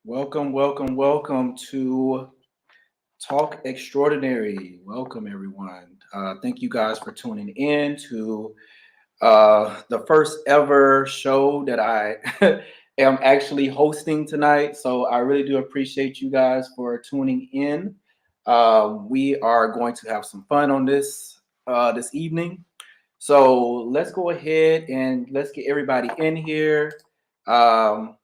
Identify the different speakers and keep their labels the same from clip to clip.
Speaker 1: Welcome to Talk Extraordinary. Welcome, everyone. Thank you guys for tuning in to the first ever show that I am actually hosting tonight. So I really do appreciate you guys for tuning in. We are going to have some fun on this evening. So let's go ahead and let's get everybody in here. Um,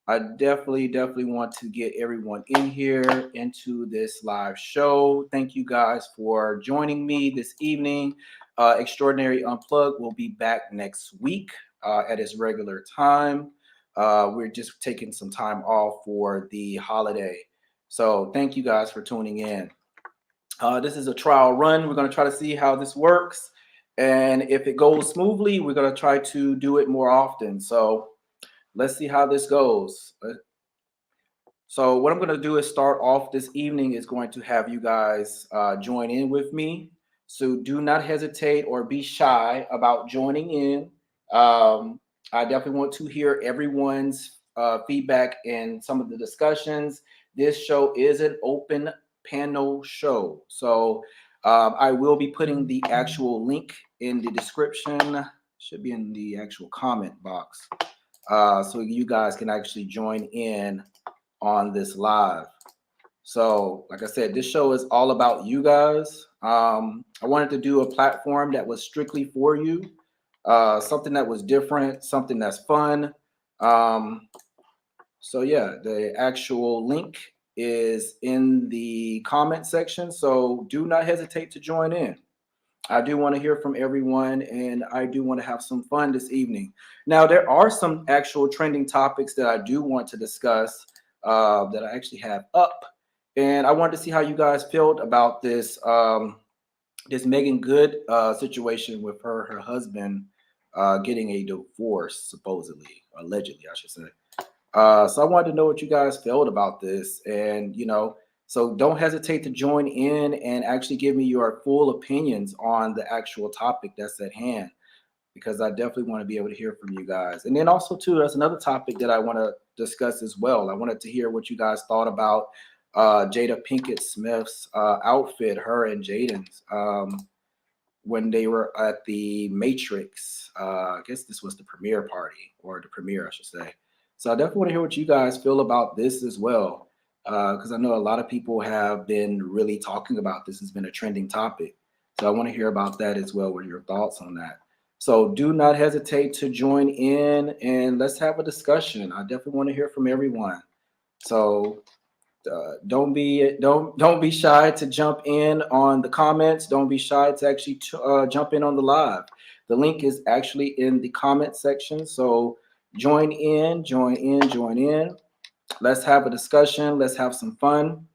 Speaker 1: I definitely want to get everyone in here into this live show. Thank you guys for joining me this evening. Extraordinary Unplugged will be back next week at its regular time. We're just taking some time off for the holiday. So thank you guys for tuning in. This is a trial run. We're going to try to see how this works. And if it goes smoothly, we're going to try to do it more often. So let's see how this goes. So what I'm going to do is start off this evening is going to have you guys join in with me. So do not hesitate or be shy about joining in. I definitely want to hear everyone's feedback and some of the discussions. This show is an open panel show. So I will be putting the actual link in the description, should be in the actual comment box. So you guys can actually join in on this live. So, like I said, this show is all about you guys. I wanted to do a platform that was strictly for you, something that was different, something that's fun. Um, so, yeah, the actual link is in the comment section. So, do not hesitate to join in. I do want to hear from everyone, and I do want to have some fun this evening. Now, there are some actual trending topics that I do want to discuss that I actually have up, and I wanted to see how you guys felt about this Megan Good situation with her husband getting a divorce, supposedly, allegedly, I should say. So I wanted to know what you guys felt about this, and so don't hesitate to join in and actually give me your full opinions on the actual topic that's at hand, because I definitely want to be able to hear from you guys. And then also too, there's another topic that I want to discuss as well. I wanted to hear what you guys thought about Jada Pinkett Smith's outfit, her and Jaden's, when they were at the Matrix. I guess this was the premiere party, or the premiere, I should say. So I definitely want to hear what you guys feel about this as well, because I know a lot of people have been really talking about this. Has been a trending topic. So I want to hear about that as well. What are your thoughts on that? So do not hesitate to join in and let's have a discussion. I definitely want to hear from everyone. So don't be shy to jump in on the comments. Don't be shy to actually jump in on the live. The link is actually in the comment section. So join in. Let's have a discussion. Let's have some fun.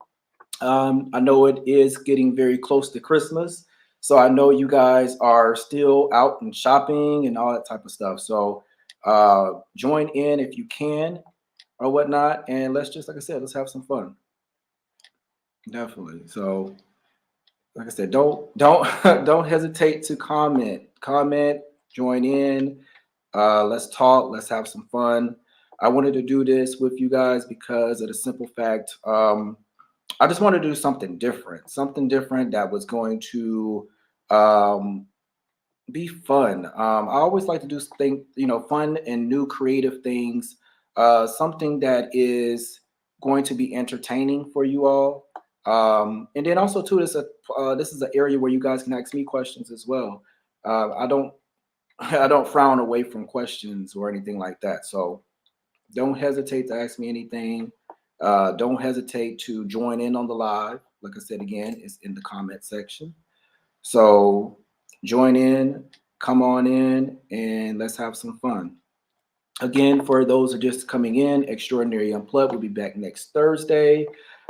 Speaker 1: I know it is getting very close to Christmas, so I know you guys are still out and shopping and all that type of stuff. So join in if you can or whatnot, and let's just, like I said, let's have some fun. Definitely. So, like I said, don't don't hesitate to comment, join in. Let's talk. Let's have some fun. I wanted to do this with you guys because of the simple fact. I just want to do something different that was going to um, be fun. I always like to do fun and new creative things. Something that is going to be entertaining for you all. And then also too, this is an area where you guys can ask me questions as well. I don't I don't frown away from questions or anything like that. So don't hesitate to ask me anything. Don't hesitate to join in on the live. Like I said again, it's in the comment section. So join in, come on in, and let's have some fun. Again, for those who are just coming in, Extraordinary Unplugged will be back next Thursday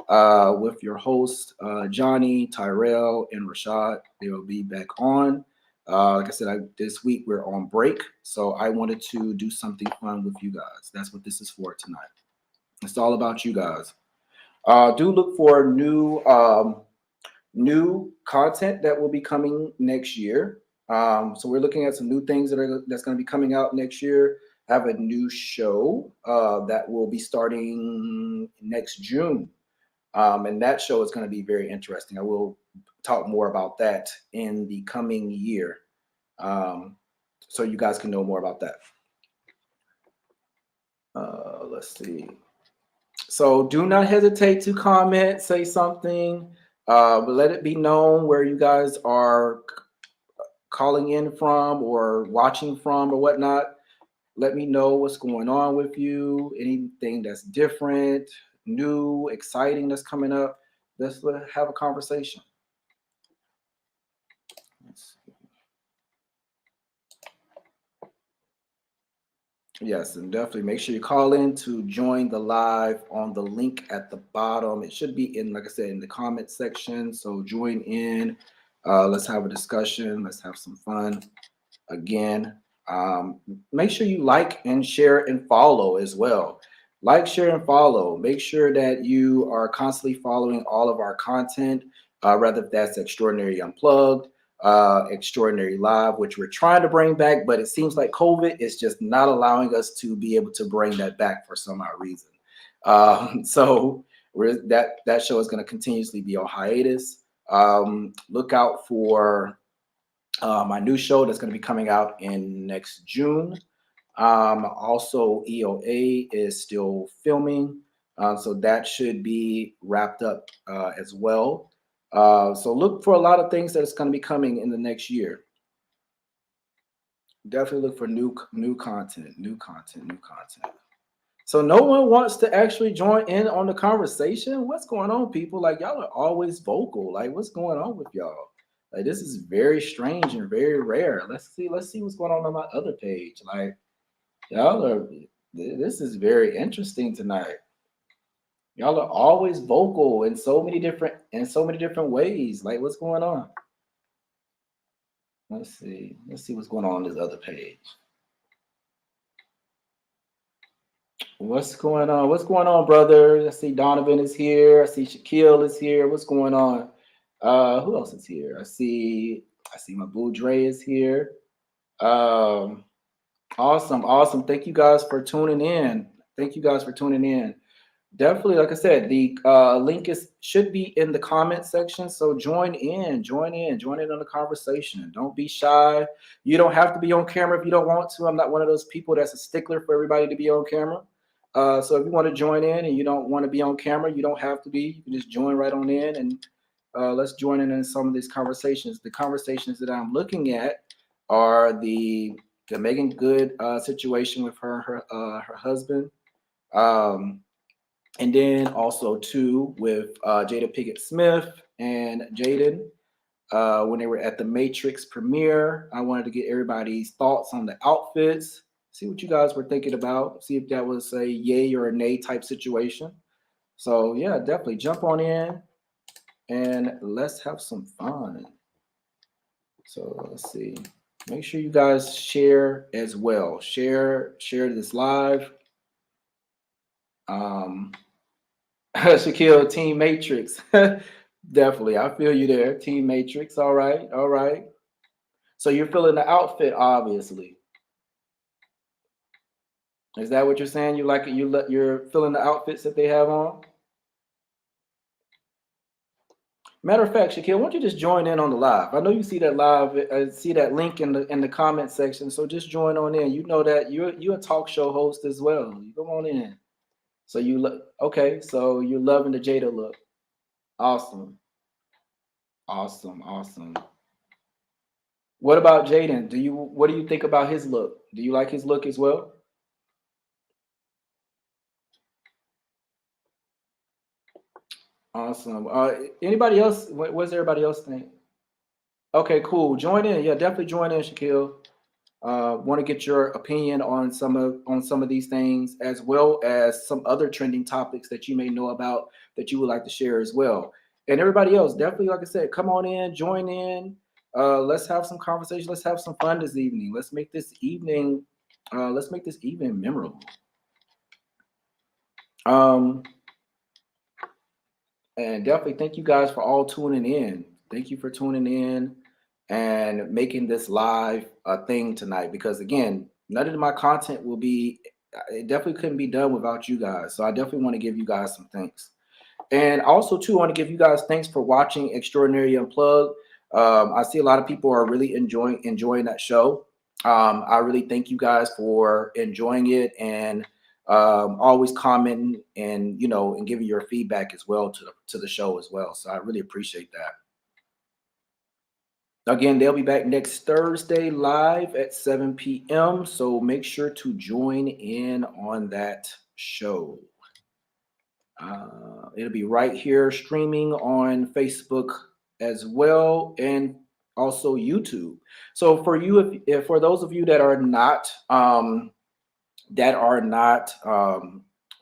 Speaker 1: with your hosts, Johnny, Tyrell, and Rashad. They will be back on. Like I said, this week we're on break, so I wanted to do something fun with you guys. That's what this is for tonight. It's all about you guys. Do look for new content that will be coming next year. So we're looking at some new things that's going to be coming out next year. have a new show that will be starting next June. And that show is going to be very interesting. I will talk more about that in the coming year. So you guys can know more about that. Let's see. So do not hesitate to comment, say something, but let it be known where you guys are calling in from or watching from or whatnot. Let me know what's going on with you, anything that's different, new, exciting that's coming up. Let's have a conversation. Let's see. Yes, and definitely make sure you call in to join the live on the link at the bottom. It should be in, like I said, in the comment section. So join in. Let's have a discussion. Let's have some fun. Again, make sure you like and share and follow as well. Like, share, and follow. Make sure that you are constantly following all of our content, whether that's XtrOdinary Unplugged, XtrOdinary Live, which we're trying to bring back, but it seems like COVID is just not allowing us to be able to bring that back for some odd reason. So that show is going to continuously be on hiatus. Look out for my new show that's going to be coming out in next June. Also, EOA is still filming, so that should be wrapped up as well. So look for a lot of things that's going to be coming in the next year. Definitely look for new content. So no one wants to actually join in on the conversation. What's going on, people? Like, y'all are always vocal. Like, what's going on with y'all? Like, this is very strange and very rare. Let's see what's going on my other page. Like, y'all are, this is very interesting tonight. Y'all are always vocal in so many different ways. Like, what's going on? Let's see what's going on this other page. What's going on? What's going on, brother? I see Donovan is here. I see Shaquille is here. What's going on? Who else is here? I see my boo Dre is here. Awesome. Thank you guys for tuning in. Definitely, like I said, the link should be in the comment section. So join in on the conversation. Don't be shy. You don't have to be on camera if you don't want to. I'm not one of those people that's a stickler for everybody to be on camera. So if you want to join in and you don't want to be on camera, you don't have to be. You can just join right on in, and let's join in some of these conversations. The conversations that I'm looking at are the Megan Good situation with her husband, and then also too with Jada Pinkett Smith and Jaden when they were at the Matrix premiere. I wanted to get everybody's thoughts on the outfits. See what you guys were thinking about. See if that was a yay or a nay type situation. So yeah, definitely jump on in and let's have some fun. So let's see. Make sure you guys share as well. Share this live. Shaquille, Team Matrix. Definitely. I feel you there. Team Matrix. All right. So you're feeling the outfit, obviously. Is that what you're saying? You like it? You're feeling the outfits that they have on? Matter of fact, Shaquille, why don't you just join in on the live? I know you see that live. I see that link in the comment section. So just join on in. You know that you're a talk show host as well. You come on in. So okay. So you're loving the Jada look. Awesome. What about Jaden? What do you think about his look? Do you like his look as well? Awesome. Anybody else? What does everybody else think? Okay, cool. Join in. Yeah, definitely join in, Shaquille. Want to get your opinion on some of these things, as well as some other trending topics that you may know about that you would like to share as well. And everybody else, definitely, like I said, come on in, join in. Let's have some conversation. Let's have some fun this evening. Let's make this evening memorable. And definitely thank you guys for all tuning in. Thank you for tuning in and making this live a thing tonight. Because again, none of my content will be. It definitely couldn't be done without you guys. So I definitely want to give you guys some thanks. And also, too, I want to give you guys thanks for watching Extraordinary Unplugged. I see a lot of people are really enjoying that show. I really thank you guys for enjoying it and always commenting and and giving your feedback as well to the show as well. So I really appreciate that. Again, they'll be back next Thursday live at 7 p.m. So make sure to join in on that show. It'll be right here streaming on Facebook as well, and also YouTube. So for you, if for those of you that are not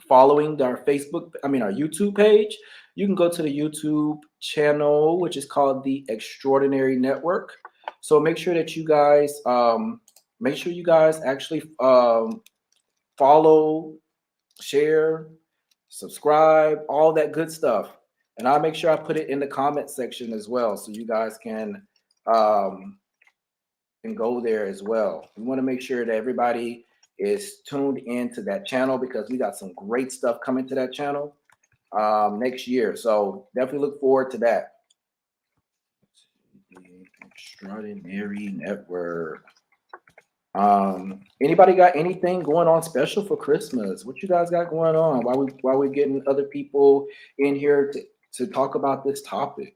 Speaker 1: following our YouTube page, you can go to the YouTube channel, which is called the Extraordinary Network. So make sure that you guys actually follow, share, subscribe, all that good stuff. And I'll make sure I put it in the comment section as well, so you guys can go there as well. We want to make sure that everybody is tuned into that channel because we got some great stuff coming to that channel next year. So definitely look forward to that. Extraordinary Network. Anybody got anything going on special for Christmas? What you guys got going on while we're getting other people in here to talk about this topic?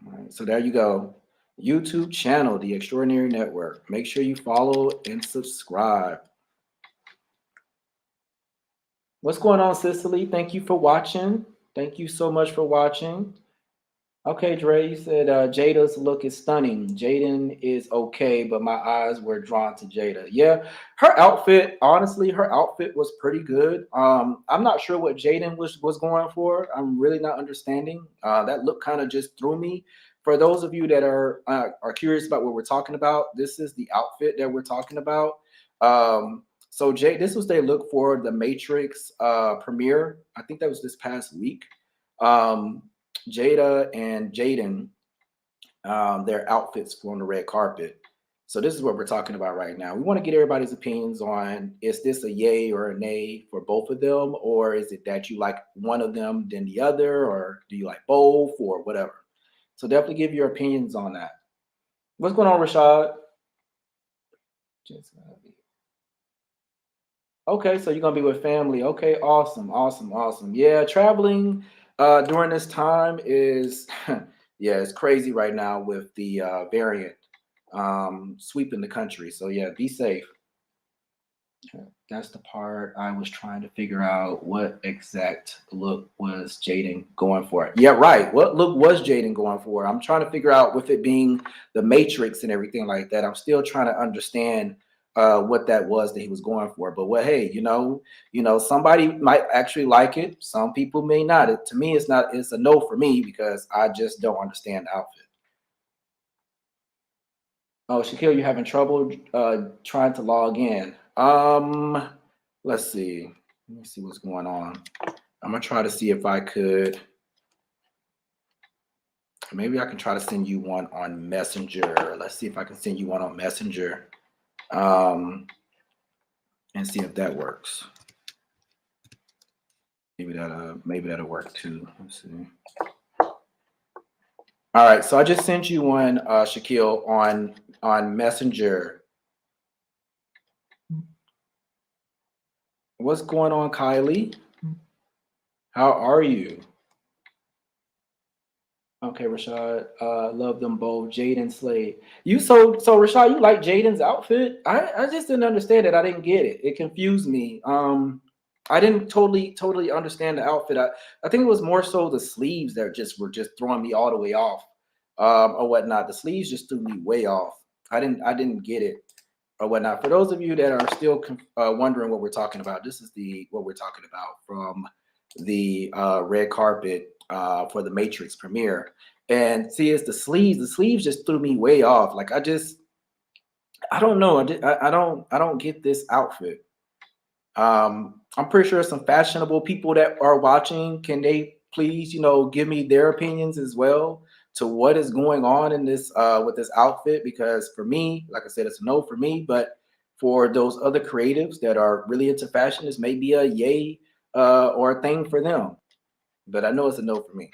Speaker 1: All right, so there you go. YouTube channel, the Extraordinary Network. Make sure you follow and subscribe. What's going on, Cicely? Thank you for watching. Thank you so much for watching. Okay, Dre, you said Jada's look is stunning. Jaden is okay, but my eyes were drawn to Jada. Yeah, her outfit, honestly, her outfit was pretty good. I'm not sure what Jaden was going for. I'm really not understanding. That look kind of just threw me. For those of you that are curious about what we're talking about, this is the outfit that we're talking about. So this was their look for the Matrix premiere. I think that was this past week. Jada and Jaden, their outfits on the red carpet. So this is what we're talking about right now. We want to get everybody's opinions on, is this a yay or a nay for both of them? Or is it that you like one of them than the other? Or do you like both or whatever? So definitely give your opinions on that. What's going on, Rashad? Okay, so you're going to be with family. Okay, awesome. Yeah, traveling during this time is, yeah, it's crazy right now with the variant sweeping the country. So yeah, be safe. That's the part I was trying to figure out. What exact look was Jaden going for? Yeah, right. What look was Jaden going for? I'm trying to figure out, with it being the Matrix and everything like that, I'm still trying to understand what that was that he was going for. But hey, somebody might actually like it. Some people may not. To me, it's a no for me because I just don't understand the outfit. Oh, Shaquille, you having trouble trying to log in? Let's see. Let me see what's going on. I'm gonna try to see if I could. Maybe I can try to send you one on Messenger. Let's see if I can send you one on Messenger. And see if that works. Maybe that'll work too. Let's see. All right, so I just sent you one, Shaquille, on Messenger. What's going on, Kylie? How are you? Okay, Rashad. Love them both. Jaden Slade. So Rashad, you like Jaden's outfit? I just didn't understand it. I didn't get it. It confused me. I didn't totally understand the outfit. I think it was more so the sleeves that were just throwing me all the way off, or whatnot. The sleeves just threw me way off. I didn't get it or whatnot. For those of you that are still wondering what we're talking about, this is what we're talking about from the red carpet for the Matrix premiere. And see, it's the sleeves. The sleeves just threw me way off. Like I don't know. I don't get this outfit. I'm pretty sure some fashionable people that are watching, can they please, give me their opinions as well? to what is going on in this with this outfit, because for me, like I said, it's a no for me, but for those other creatives that are really into fashion, this may be a yay or a thing for them. But I know it's a no for me.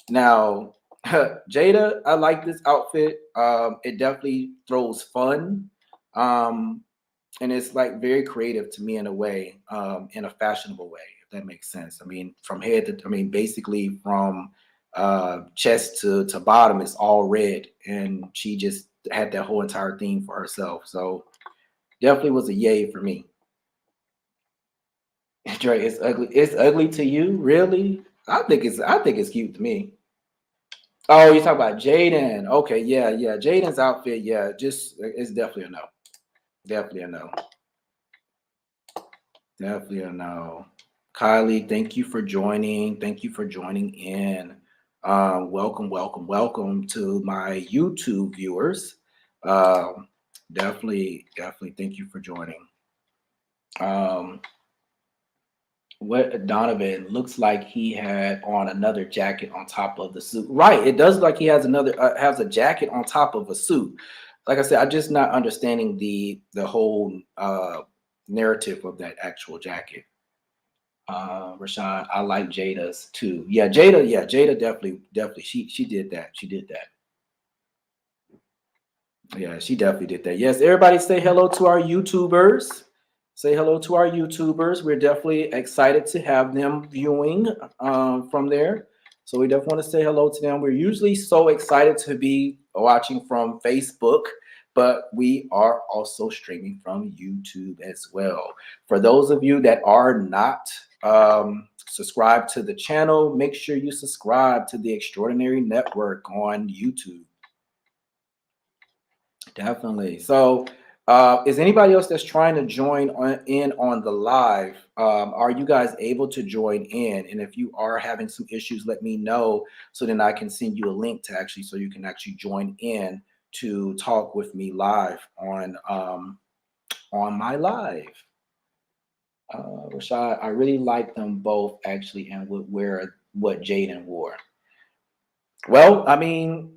Speaker 1: Now, Jada, I like this outfit. It definitely throws fun. Um, and it's like very creative to me in a way, in a fashionable way, if that makes sense. I mean, from head to, I mean, basically from chest to bottom, it's all red, and she just had that whole entire theme for herself. So definitely was a yay for me. Dre, it's ugly. It's ugly to you, really? I think it's cute to me. Oh, you talk about Jaden. Okay, yeah, yeah. Jaden's outfit, yeah, just it's definitely a no. Definitely a no. Definitely a no. Kylie, thank you for joining. Thank you for joining in. Welcome, welcome, welcome to my YouTube viewers. Um, definitely thank you for joining. Um, what Donovan looks like he had on another jacket on top of the suit. Right, it does look like he has another has a jacket on top of a suit. Like I said, I'm just not understanding the whole narrative of that actual jacket. Rashawn, I like Jada's too. Yeah, Jada definitely she did that. She did that. Yeah, she definitely did that. Yes, everybody say hello to our YouTubers. Say hello to our YouTubers. We're definitely excited to have them viewing from there. So we definitely want to say hello to them. We're usually so excited to be watching from Facebook, but we are also streaming from YouTube as well. For those of you that are not subscribed to the channel, make sure you subscribe to the Extraordinary Network on YouTube. Definitely. So, is anybody else that's trying to join in on the live? Are you guys able to join in? And if you are having some issues, let me know so then I can send you a link to actually so you can actually join in to talk with me live on my live. Rashad, I really like them both actually, and would wear what Jaden wore. Well, I mean,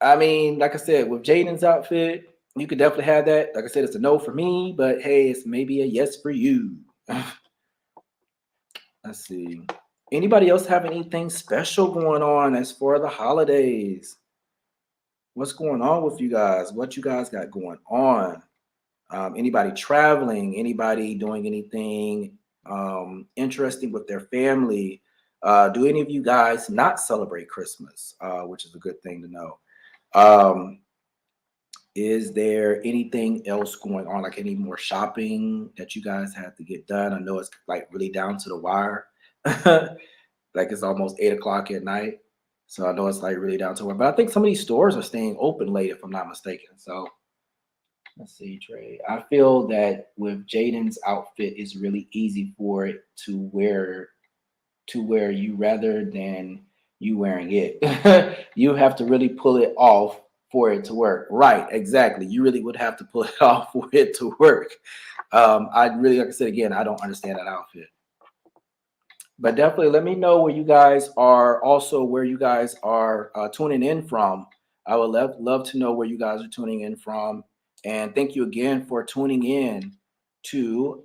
Speaker 1: like I said, with Jaden's outfit, you could definitely have that. Like I said, it's a no for me, but hey, it's maybe a yes for you. Let's see. Anybody else have anything special going on as for the holidays? What's going on with you guys? What you guys got going on? Anybody traveling? Anybody doing anything interesting with their family? Do any of you guys not celebrate Christmas? Which is a good thing to know. Um, is there anything else going on, like any more shopping that you guys have to get done? I know it's like really down to the wire. Like it's almost 8 o'clock at night. So I know it's like really down to the wire. But I think some of these stores are staying open late, if I'm not mistaken. So let's see, Trey. I feel that with Jaden's outfit, it's really easy for it to wear you rather than you wearing it. You have to really pull it off for it to work. Right, exactly. You really would have to pull it off for it to work. I really, like I said again, I don't understand that outfit. But definitely let me know where you guys are, also where you guys are tuning in from. I would love to know where you guys are tuning in from. And thank you again for tuning in to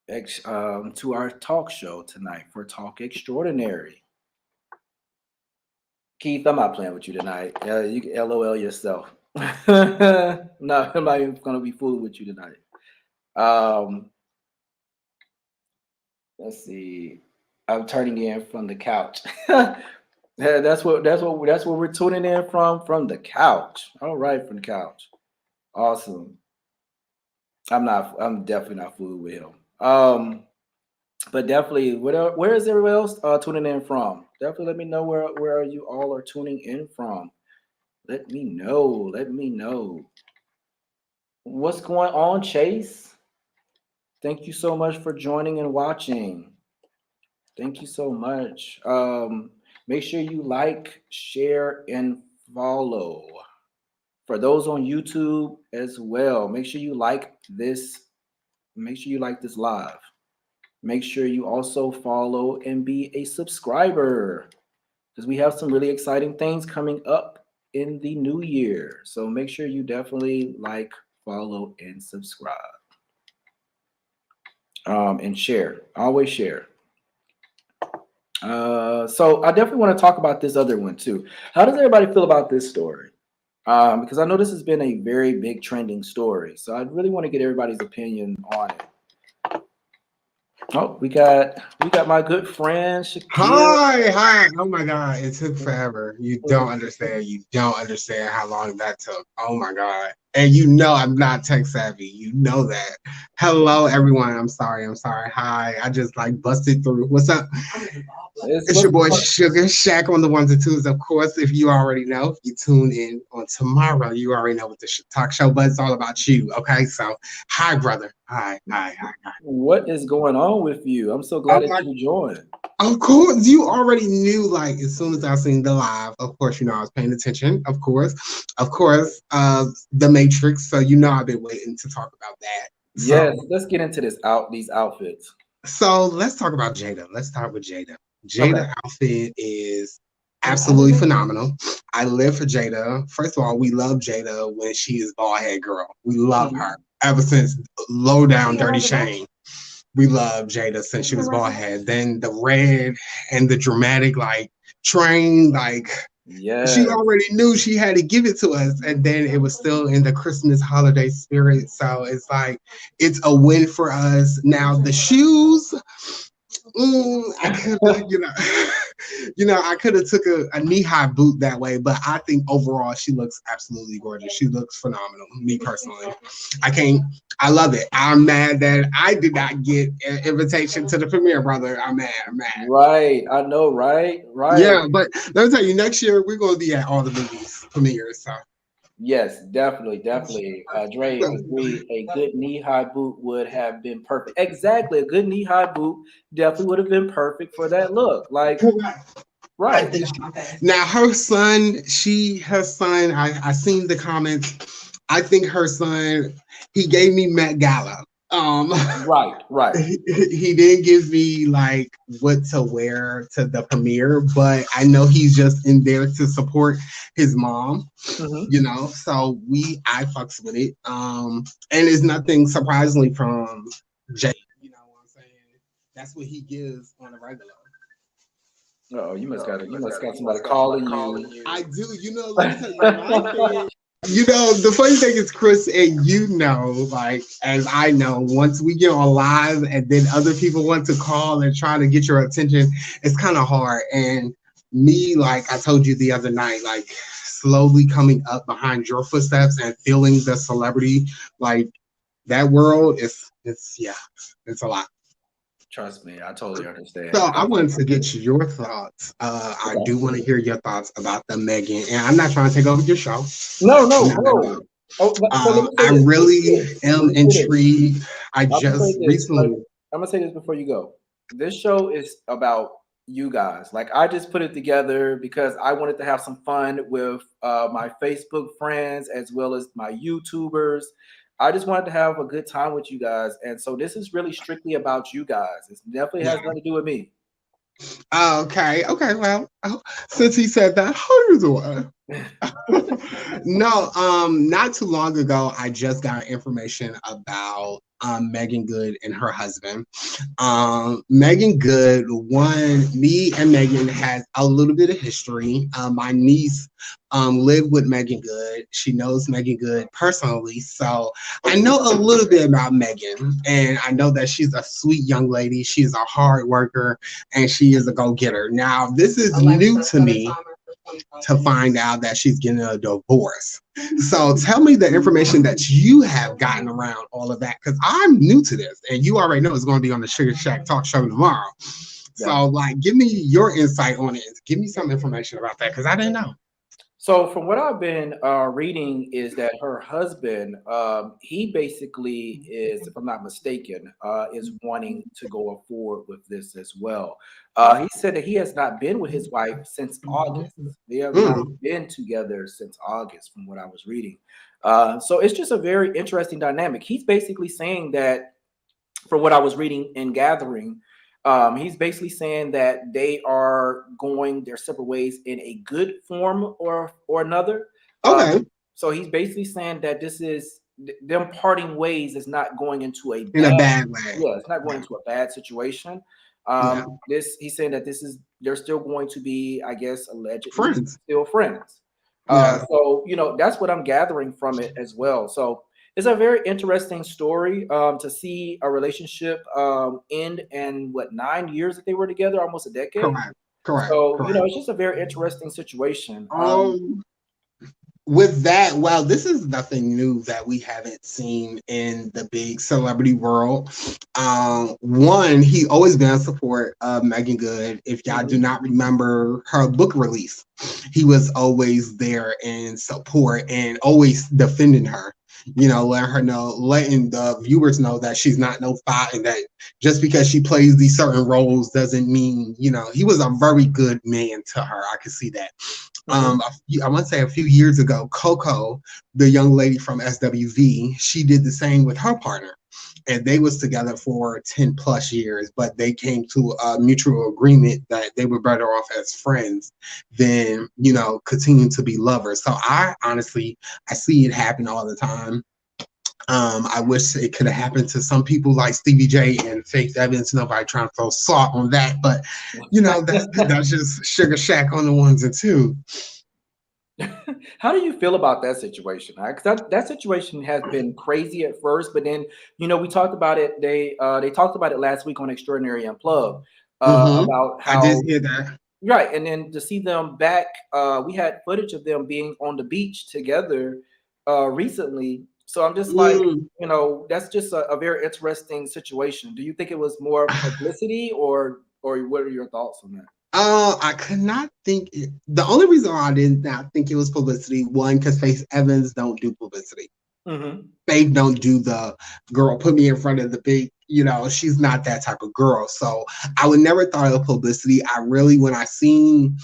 Speaker 1: to our talk show tonight for Talk Extraordinary. Keith, I'm not playing with you tonight. You can LOL yourself. No, I'm not even gonna be fooling with you tonight. Um, let's see. I'm turning in from the couch. Yeah, that's what we're tuning in from the couch. All right, from the couch. Awesome. I'm definitely not fooling with him. But definitely, where is everyone else tuning in from? Definitely let me know where you all are tuning in from. Let me know. Let me know. What's going on, Chase? Thank you so much for joining and watching. Thank you so much. Make sure you like, share, and follow. For those on YouTube as well, make sure you like this. Make sure you like this live. Make sure you also follow and be a subscriber. because we have some really exciting things coming up in the new year. So make sure you definitely like, follow, and subscribe. And share. Always share. So I definitely want to talk about this other one too. How does everybody feel about this story? Because I know this has been a very big trending story. So I really want to get everybody's opinion on it. Oh, we got my good friend Shakira.
Speaker 2: Hi. Oh my God. It took forever. You don't understand. You don't understand how long that took. Oh my God. And you know I'm not tech savvy. You know that. Hello, everyone. I'm sorry. Hi. I just like busted through. What's up? It's your boy Sugar Shack on the ones and twos. Of course, if you already know, if you tune in on tomorrow, you already know what the talk show, but it's all about you. Okay. So hi, brother. Hi.
Speaker 1: What is going on with you? I'm so
Speaker 2: Oh
Speaker 1: glad that
Speaker 2: my
Speaker 1: you joined.
Speaker 2: Of course, you already knew. Like as soon as I seen the live, of course, you know I was paying attention. Of course, the Matrix. So you know I've been waiting to talk about that.
Speaker 1: Yes,
Speaker 2: So,
Speaker 1: let's get into these outfits.
Speaker 2: so let's talk about Jada. Let's start with Jada.
Speaker 1: Okay.
Speaker 2: Jada outfit is absolutely phenomenal. I live for Jada. First of all, we love Jada when she is bald head girl. We love her ever since Low Down Dirty Shame. We love Jada since she was bald head. Then the red and the dramatic like train, like she
Speaker 1: Yes.
Speaker 2: already knew she had to give it to us, and then it was still in the Christmas holiday spirit. So it's like it's a win for us. Now the shoes, I could have, I could have took a knee-high boot that way, but I think overall she looks absolutely gorgeous. She looks phenomenal. Me personally, I can't. I love it. I'm mad that I did not get an invitation to the premiere, brother. I'm mad.
Speaker 1: Right. I know, right? Right.
Speaker 2: Yeah, but let me tell you, next year we're gonna be at all the movies premieres. So,
Speaker 1: Yes, definitely, definitely. Dre agreed. A good knee-high boot would have been perfect. Exactly. A good knee-high boot definitely would have been perfect for that look. Like, right.
Speaker 2: now her son, I seen the comments. I think her son, he gave me Met Gala. Um,
Speaker 1: Right, right.
Speaker 2: he didn't give me like what to wear to the premiere, but I know he's just in there to support his mom,
Speaker 1: Hmm.
Speaker 2: So I fucks with it. And it's nothing surprisingly from Jay, you know what I'm saying? That's what he gives on a regular.
Speaker 1: Oh, you must got somebody calling you.
Speaker 2: I do, let me tell you, my thing. The funny thing is, Chris, and like, as I know, once we get on live and then other people want to call and try to get your attention, it's kind of hard. And me, like I told you the other night, like slowly coming up behind your footsteps and feeling the celebrity, like that world yeah, it's a lot.
Speaker 1: Trust me, I totally
Speaker 2: So
Speaker 1: understand.
Speaker 2: I wanted to get your thoughts. I
Speaker 1: Okay.
Speaker 2: do want to hear your thoughts about the Megan, and I'm not trying to take over your show.
Speaker 1: No, no,
Speaker 2: Not at
Speaker 1: no.
Speaker 2: all.
Speaker 1: Oh, so let me say
Speaker 2: I
Speaker 1: this.
Speaker 2: really am
Speaker 1: Let me say this.
Speaker 2: intrigued. I
Speaker 1: I'm gonna say
Speaker 2: just
Speaker 1: this. Like,
Speaker 2: recently.
Speaker 1: I'm gonna say this before you go. This show is about you guys. Like, I just put it together because I wanted to have some fun with my Facebook friends as well as my YouTubers. I just wanted to have a good time with you guys, and so this is really strictly about you guys. It definitely
Speaker 2: Yeah.
Speaker 1: has nothing to do with me.
Speaker 2: Okay. Okay. Well, since he said that, how you doing? No, not too long ago, I just got information about Megan Good and her husband. Megan Good, me and Megan had a little bit of history. My niece lived with Megan Good. She knows Megan Good personally, so I know a little bit about Megan, and I know that she's a sweet young lady. She's a hard worker, and she is a go-getter. Now, this is new to me to find out that she's getting a divorce. So tell me the information that you have gotten around all of that, because I'm new to this, and you already know it's going to be on the Sugar Shack talk show tomorrow.
Speaker 1: Yeah.
Speaker 2: So, like, give me your insight on it. Give me some information about that, because I didn't know.
Speaker 1: So from what I've been reading is that her husband, he basically is, if I'm not mistaken, is wanting to go forward with this as well. He said that he has not been with his wife since August. They have not
Speaker 2: Mm,
Speaker 1: been together since August, from what I was reading. So it's just a very interesting dynamic. He's basically saying that, from what I was reading and gathering, He's basically saying that they are going their separate ways in a good form or another. Um,
Speaker 2: Okay.
Speaker 1: so he's basically saying that this is them parting ways is not going into a
Speaker 2: In a
Speaker 1: bad,
Speaker 2: bad way.
Speaker 1: yeah, it's not going
Speaker 2: Yeah.
Speaker 1: into a bad situation.
Speaker 2: Yeah.
Speaker 1: This he's saying that this is they're still going to be, I guess, allegedly
Speaker 2: Friends.
Speaker 1: still friends.
Speaker 2: Yeah.
Speaker 1: So that's what I'm gathering from it as well. So it's a very interesting story to see a relationship end in what 9 years that they were together, almost a decade.
Speaker 2: Correct. Correct.
Speaker 1: So
Speaker 2: Correct.
Speaker 1: it's just a very interesting situation.
Speaker 2: Um, with that, well, this is nothing new that we haven't seen in the big celebrity world. One, he always been in support of Megan Good. If y'all do
Speaker 1: Mhm.
Speaker 2: not remember her book release, he was always there in support and always defending her. Letting her know, letting the viewers know that she's not no thought and that just because she plays these certain roles doesn't mean, he was a very good man to her. I can see that.
Speaker 1: Mhm.
Speaker 2: I want to say a few years ago, Coco, the young lady from SWV, she did the same with her partner. And they was together for 10 plus years, but they came to a mutual agreement that they were better off as friends than, continuing to be lovers. So I see it happen all the time. I wish it could have happened to some people like Stevie J and Faith Evans. Nobody trying to throw salt on that, but that's just Sugar Shack on the ones and two.
Speaker 1: How do you feel about that situation? Because that situation has been crazy at first, but then we talked about it. They talked about it last week on Extraordinary Unplugged about
Speaker 2: I did
Speaker 1: how
Speaker 2: hear that.
Speaker 1: right, and then to see them back, we had footage of them being on the beach together recently. So I'm just like,
Speaker 2: Mm.
Speaker 1: that's just a very interesting situation. Do you think it was more publicity, or what are your thoughts on that?
Speaker 2: I could not think the only reason why I did not think it was publicity, one, because Faith Evans don't do publicity.
Speaker 1: Hmm.
Speaker 2: Faith don't do the girl put me in front of the big, she's not that type of girl. So I would never thought of publicity. I really, when I seen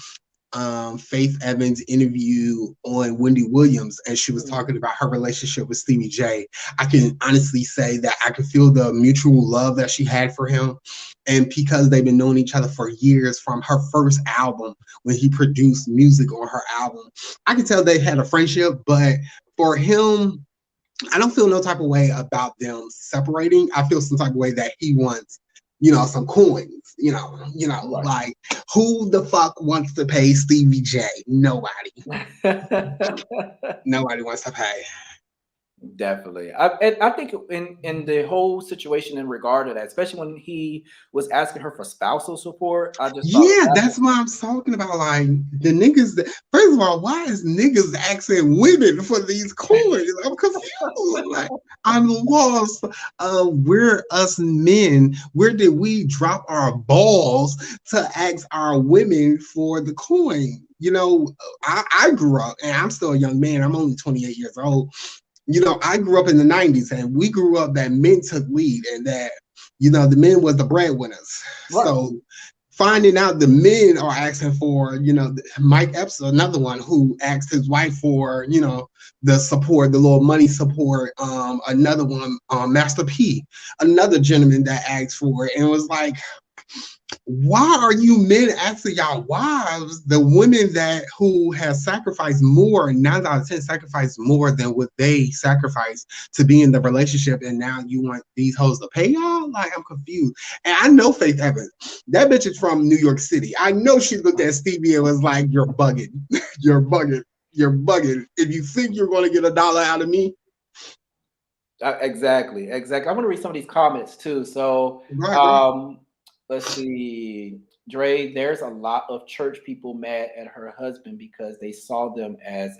Speaker 2: Faith Evans interview on Wendy Williams, and she was
Speaker 1: Hmm.
Speaker 2: talking about her relationship with Stevie J. I can honestly say that I can feel the mutual love that she had for him. And because they've been knowing each other for years from her first album, when he produced music on her album, I can tell they had a friendship. But for him, I don't feel no type of way about them separating. I feel some type of way that he wants, some coins.
Speaker 1: Right.
Speaker 2: Like who the fuck wants to pay Stevie J? Nobody. Nobody wants to pay.
Speaker 1: Definitely. I think in the whole situation in regard to that, especially when he was asking her for spousal support, I just thought
Speaker 2: Yeah,
Speaker 1: that
Speaker 2: that's what I'm talking about. Like the niggas that first of all, why is niggas asking women for these coins? I'm confused. Like I'm lost. Where us men, where did we drop our balls to ask our women for the coin? I grew up and I'm still a young man. I'm only 28 years old. I grew up in the 90s and we grew up that men took lead and that, the men was the breadwinners.
Speaker 1: right.
Speaker 2: So finding out the men are asking for, Mike Epps, another one who asked his wife for, the support, the little money support. Another one, Master P, another gentleman that asked for it and was like, why are you men asking y'all wives, the women that who have sacrificed more, 9 out of 10 sacrificed more than what they sacrificed to be in the relationship, and now you want these hoes to pay y'all? Like, I'm confused. And I know Faith Evans. That bitch is from New York City. I know she looked at Stevie and was like, you're bugging. You're bugging. You're bugging. If you think you're going to get $1 out of me,
Speaker 1: Exactly. Exactly. I'm gonna read some of these comments too. So
Speaker 2: go ahead.
Speaker 1: let's see. Dre, there's a lot of church people mad at her husband because they saw them as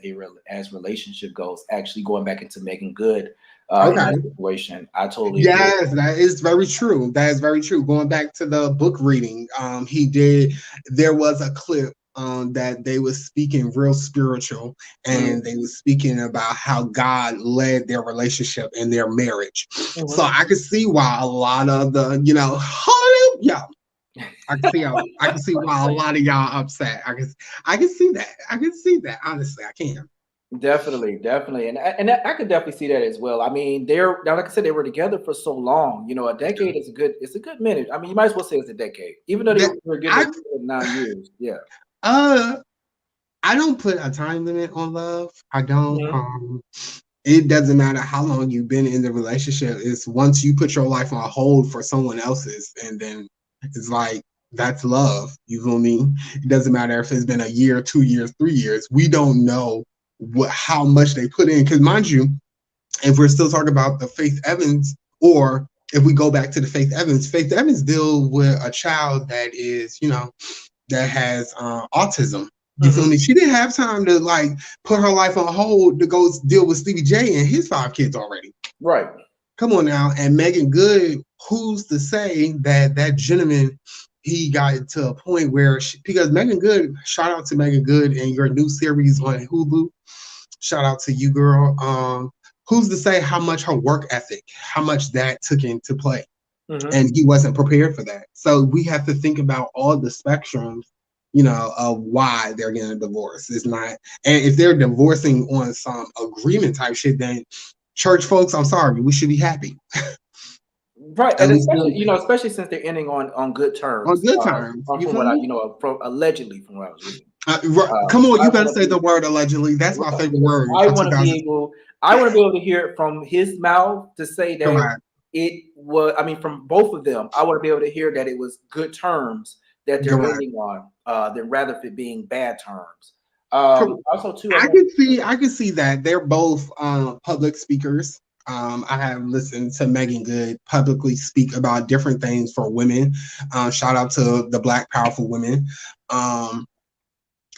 Speaker 1: as relationship goals, actually going back into making good in
Speaker 2: Okay.
Speaker 1: that situation. I totally agree.
Speaker 2: Yes, that is very true. That is very true. Going back to the book reading, there was a clip that they was speaking real spiritual and
Speaker 1: Mhm.
Speaker 2: they was speaking about how God led their relationship and their marriage. So
Speaker 1: Mhm.
Speaker 2: I could see why a lot of the, hallelujah. I can see why a lot of y'all upset. I can see that. I can see that. Honestly, I can.
Speaker 1: Definitely, definitely, and I could definitely see that as well. I mean, they're now, like I said, they were together for so long. You know, a decade is a good. It's a good minute. I mean, you might as well say it's a decade, even though they
Speaker 2: That
Speaker 1: were getting
Speaker 2: I
Speaker 1: together 9 years. Yeah.
Speaker 2: uh I don't put a time limit on love. I don't.
Speaker 1: Mhm.
Speaker 2: It doesn't matter how long you've been in the relationship. It's once you put your life on hold for someone else's, and then it's like that's love. You feel me? It doesn't matter if it's been a year, 2 years, 3 years. We don't know how much they put in. Because mind you, if we're still talking about the Faith Evans, or if we go back to the Faith Evans deal with a child that is, that has autism. You feel
Speaker 1: Mhm.
Speaker 2: me? She didn't have time to like put her life on hold to go deal with Stevie J and his 5 kids already.
Speaker 1: Right.
Speaker 2: Come on now. And Megan Good, who's to say that that gentleman, he got to a point where because Megan Good, shout out to Megan Good and your new series on Hulu. Shout out to you, girl. Who's to say how much her work ethic, how much that took into play?
Speaker 1: Mhm.
Speaker 2: And he wasn't prepared for that. So we have to think about all the spectrums, of why they're getting a divorce. It's not, and if they're divorcing on some agreement type shit, then church folks, I'm sorry, we should be happy.
Speaker 1: Right,
Speaker 2: At
Speaker 1: and
Speaker 2: least
Speaker 1: especially especially since they're ending on good
Speaker 2: on
Speaker 1: terms.
Speaker 2: good times. You
Speaker 1: From
Speaker 2: feel
Speaker 1: what I
Speaker 2: me?
Speaker 1: from allegedly from what I was reading.
Speaker 2: Come on,
Speaker 1: I
Speaker 2: you better
Speaker 1: want to
Speaker 2: say
Speaker 1: be
Speaker 2: the word allegedly. That's my
Speaker 1: right,
Speaker 2: favorite
Speaker 1: because
Speaker 2: word
Speaker 1: I
Speaker 2: for
Speaker 1: want to be
Speaker 2: 2000.
Speaker 1: able. I want to be able to hear it from his mouth to say that
Speaker 2: Correct.
Speaker 1: it was. I mean, from both of them, I want to be able to hear that it was good terms that they're
Speaker 2: Correct.
Speaker 1: ending on, than rather if it being bad terms.
Speaker 2: Correct.
Speaker 1: Also, too, I want.
Speaker 2: I can see that they're both public speakers. I have listened to Megan Good publicly speak about different things for women. Shout out to the Black powerful women. Um,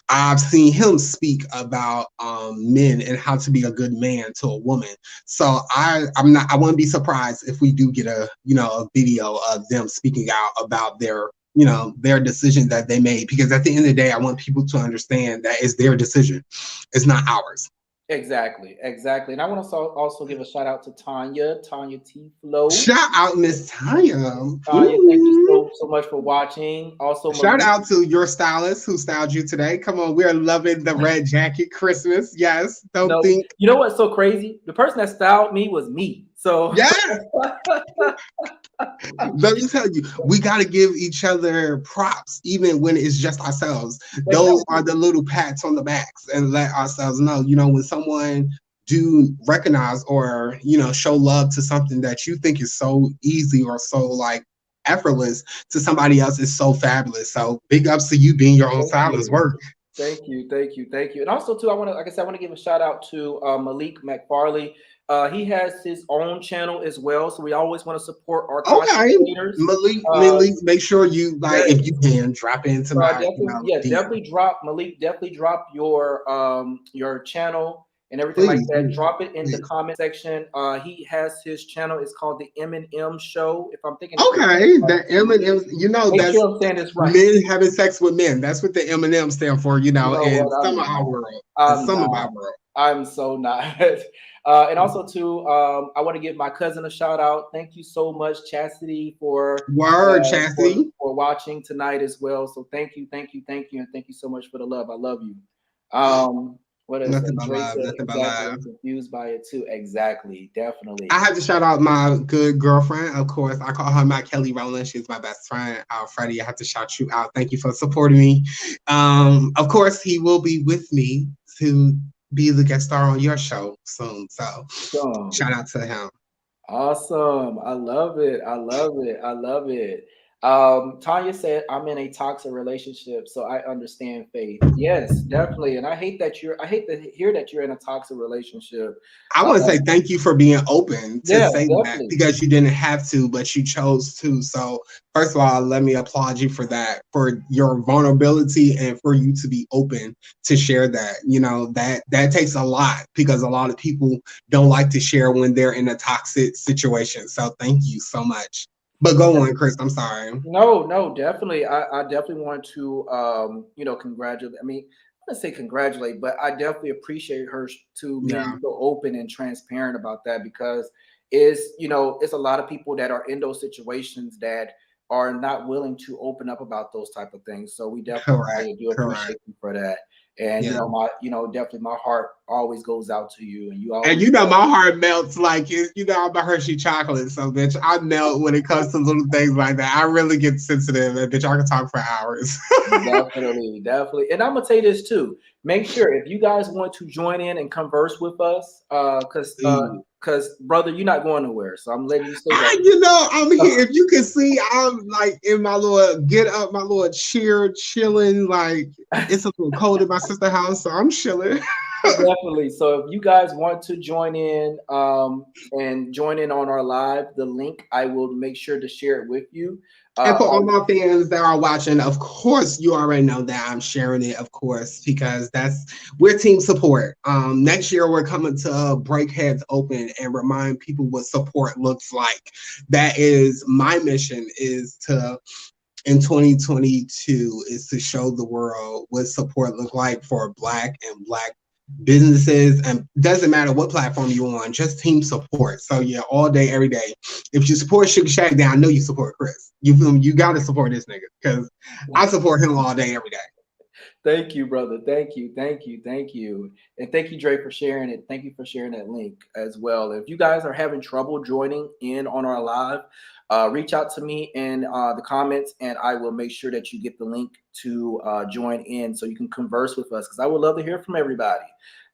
Speaker 2: I've seen him speak about men and how to be a good man to a woman. So I wouldn't be surprised if we do get a video of them speaking out about their decision that they made, because at the end of the day I want people to understand that it's their decision. It's not ours.
Speaker 1: Exactly, exactly. And I want to also give a shout out to Tanya T Flow.
Speaker 2: Shout out Miss Tanya.
Speaker 1: Tanya, thank you
Speaker 2: Ooh.
Speaker 1: so much for watching. Also,
Speaker 2: Shout
Speaker 1: Malik.
Speaker 2: out to your stylist who styled you today. Come on, we're loving the red jacket Christmas. Yes, don't
Speaker 1: No,
Speaker 2: think.
Speaker 1: you know what's so crazy? The person that styled me was me. So
Speaker 2: Yes, let me tell you, we got to give each other props, even when it's just ourselves. Those are
Speaker 1: exactly,
Speaker 2: the little pats on the backs, and let ourselves know, when someone do recognize or show love to something that you think is so easy or so like effortless, to somebody else is so fabulous. So big ups to you being your own
Speaker 1: thank
Speaker 2: stylist
Speaker 1: you.
Speaker 2: work.
Speaker 1: Thank you. And also too, I want to, like I said, I want to give a shout out to Malik McFarley. He has his own channel as well, so we always want to support our content
Speaker 2: Okay,
Speaker 1: creators. Uh,
Speaker 2: Malik, make sure you like, if
Speaker 1: yes,
Speaker 2: you can, drop into my
Speaker 1: definitely, yeah,
Speaker 2: DM,
Speaker 1: definitely drop Malik. Definitely drop your channel and everything like
Speaker 2: please,
Speaker 1: that.
Speaker 2: please,
Speaker 1: Drop it in the
Speaker 2: please.
Speaker 1: comment section. He has his channel. It's called the M&M Show. If I'm thinking,
Speaker 2: Okay, the M and M's,
Speaker 1: make
Speaker 2: that's
Speaker 1: sure I'm saying this right.
Speaker 2: men having sex with men. That's what the M and M stand for,
Speaker 1: You know
Speaker 2: in
Speaker 1: what?
Speaker 2: some
Speaker 1: I'm
Speaker 2: of our
Speaker 1: not.
Speaker 2: world. In
Speaker 1: I'm
Speaker 2: some of
Speaker 1: not.
Speaker 2: our world.
Speaker 1: I'm so not. And also too, I want to give my cousin a shout out. Thank you so much, Chastity,
Speaker 2: Word, Chastity.
Speaker 1: for watching tonight as well. So thank you, and thank you so much for the love. I love you. What did I say?
Speaker 2: Nothing but
Speaker 1: Dre
Speaker 2: love.
Speaker 1: said
Speaker 2: Nothing but
Speaker 1: exactly.
Speaker 2: love.
Speaker 1: I'm confused by it too. Exactly,
Speaker 2: I
Speaker 1: definitely.
Speaker 2: have to shout out my good girlfriend. Of course, I call her my Kelly Rowland. She's my best friend. Freddie, I have to shout you out. Thank you for supporting me. Of course, he will be with me to be the guest star on your show soon. So
Speaker 1: So
Speaker 2: shout out to him.
Speaker 1: awesome. I love it. I love it. I love it. Tanya said, I'm in a toxic relationship, so I understand faith. Yes, definitely. And I hate to hear that you're in a toxic relationship.
Speaker 2: I
Speaker 1: Uh,
Speaker 2: want to say thank you for being open to
Speaker 1: yeah,
Speaker 2: say that,
Speaker 1: definitely.
Speaker 2: because you didn't have to, but you chose to. So, first of all, let me applaud you for that, for your vulnerability, and for you to be open to share that. That takes a lot, because a lot of people don't like to share when they're in a toxic situation. So, thank you so much. But go on, Chris. I'm sorry.
Speaker 1: No, no, definitely. I definitely want to congratulate. I mean, I want to say congratulate, but I definitely appreciate her to being
Speaker 2: Yeah,
Speaker 1: so open and transparent about that, because it's a lot of people that are in those situations that are not willing to open up about those type of things. So we definitely
Speaker 2: correct,
Speaker 1: do
Speaker 2: correct.
Speaker 1: appreciate you for that. And
Speaker 2: Yeah.
Speaker 1: definitely my heart always goes out to you, and you
Speaker 2: And
Speaker 1: always.
Speaker 2: my heart melts like I'm a Hershey chocolate. So bitch, I melt when it comes to little things like that. I really get sensitive, and bitch, I can talk for hours.
Speaker 1: Definitely, definitely. And I'm gonna say this too. Make sure if you guys want to join in and converse with us, because brother, you're not going nowhere. So I'm letting you say
Speaker 2: I'm here. If you can see, I'm like in my little get up, my little chair, chilling. Like
Speaker 1: that.
Speaker 2: it's a little cold in my sister's house, so I'm chilling.
Speaker 1: Definitely. So if you guys want to join in and join in on our live, the link I will make sure to share it with you.
Speaker 2: And for all
Speaker 1: Uh,
Speaker 2: my fans that are watching, of course, you already know that I'm sharing it, of course, because we're team support. Next year we're coming to break heads open and remind people what support looks like. That is my mission, is to in 2022 is to show the world what support look like for Black and Black businesses, and doesn't matter what platform you're on, just team support. So yeah, all day, every day. If you support Sugar Shack, then I know you support Chris. You feel me? You gotta support this nigga because I support him all day, every day.
Speaker 1: Thank you, brother. Thank you. Thank you. Thank you. And thank you, Dre, for sharing it. Thank you for sharing that link as well. If you guys are having trouble joining in on our live, reach out to me in the comments, and I will make sure that you get the link to join in so you can converse with us, because I would love to hear from everybody.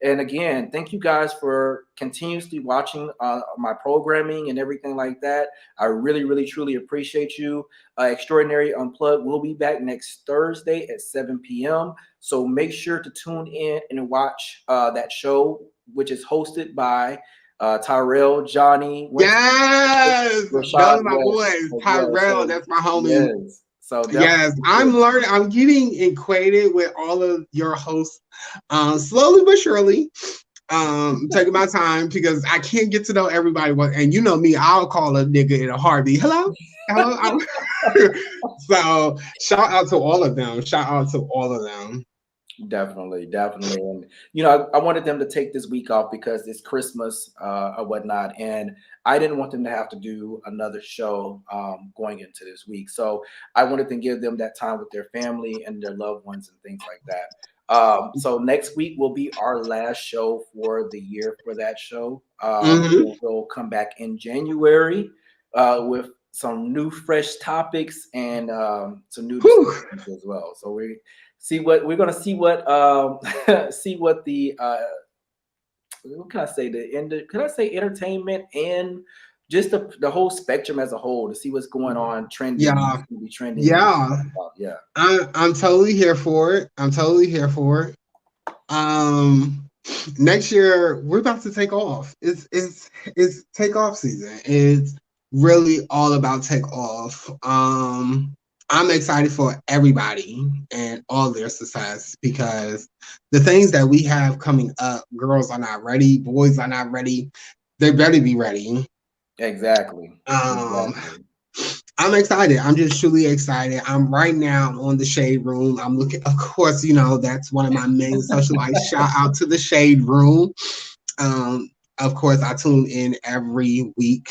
Speaker 1: And again, thank you guys for continuously watching my programming and everything like that. I really, really, truly appreciate you. Extraordinary Unplugged will be back next Thursday at 7 p.m. So make sure to tune in and watch that show, which is hosted by Tyrell, Johnny,
Speaker 2: Yes,
Speaker 1: Rashad.
Speaker 2: those are my boys.
Speaker 1: As well.
Speaker 2: Tyrell,
Speaker 1: So
Speaker 2: that's my homie.
Speaker 1: yes. So
Speaker 2: Yes,
Speaker 1: definitely.
Speaker 2: I'm learning. I'm getting acquainted with all of your hosts, slowly but surely. Taking my time because I can't get to know everybody. And you know me, I'll call a nigga in a heartbeat. Hello, hello. So shout out to all of them. Shout out to all of them.
Speaker 1: Definitely, definitely. And I wanted them to take this week off because it's Christmas or whatnot, and I didn't want them to have to do another show going into this week. So I wanted to give them that time with their family and their loved ones and things like that. So next week will be our last show for the year for that show.
Speaker 2: Mm-hmm.
Speaker 1: We'll come back in January with some new, fresh topics and some new
Speaker 2: Whew.
Speaker 1: discussions as well. So we're gonna see what see what the what can I say, can I say entertainment and just the whole spectrum as a whole, to see what's going on trending,
Speaker 2: Yeah,
Speaker 1: what's gonna be trending and
Speaker 2: yeah.
Speaker 1: yeah.
Speaker 2: I'm totally here for it. I'm totally here for it. Next year we're about to take off. It's takeoff season. It's really all about take off. I'm excited for everybody and all their success, because the things that we have coming up, girls are not ready, boys are not ready. They better be ready.
Speaker 1: Exactly.
Speaker 2: Um,
Speaker 1: Exactly.
Speaker 2: I'm excited. I'm just truly excited. I'm right now on the Shade Room. I'm looking, of course, that's one of my main socialites. Shout out to the Shade Room. Um, of course, I tune in every week.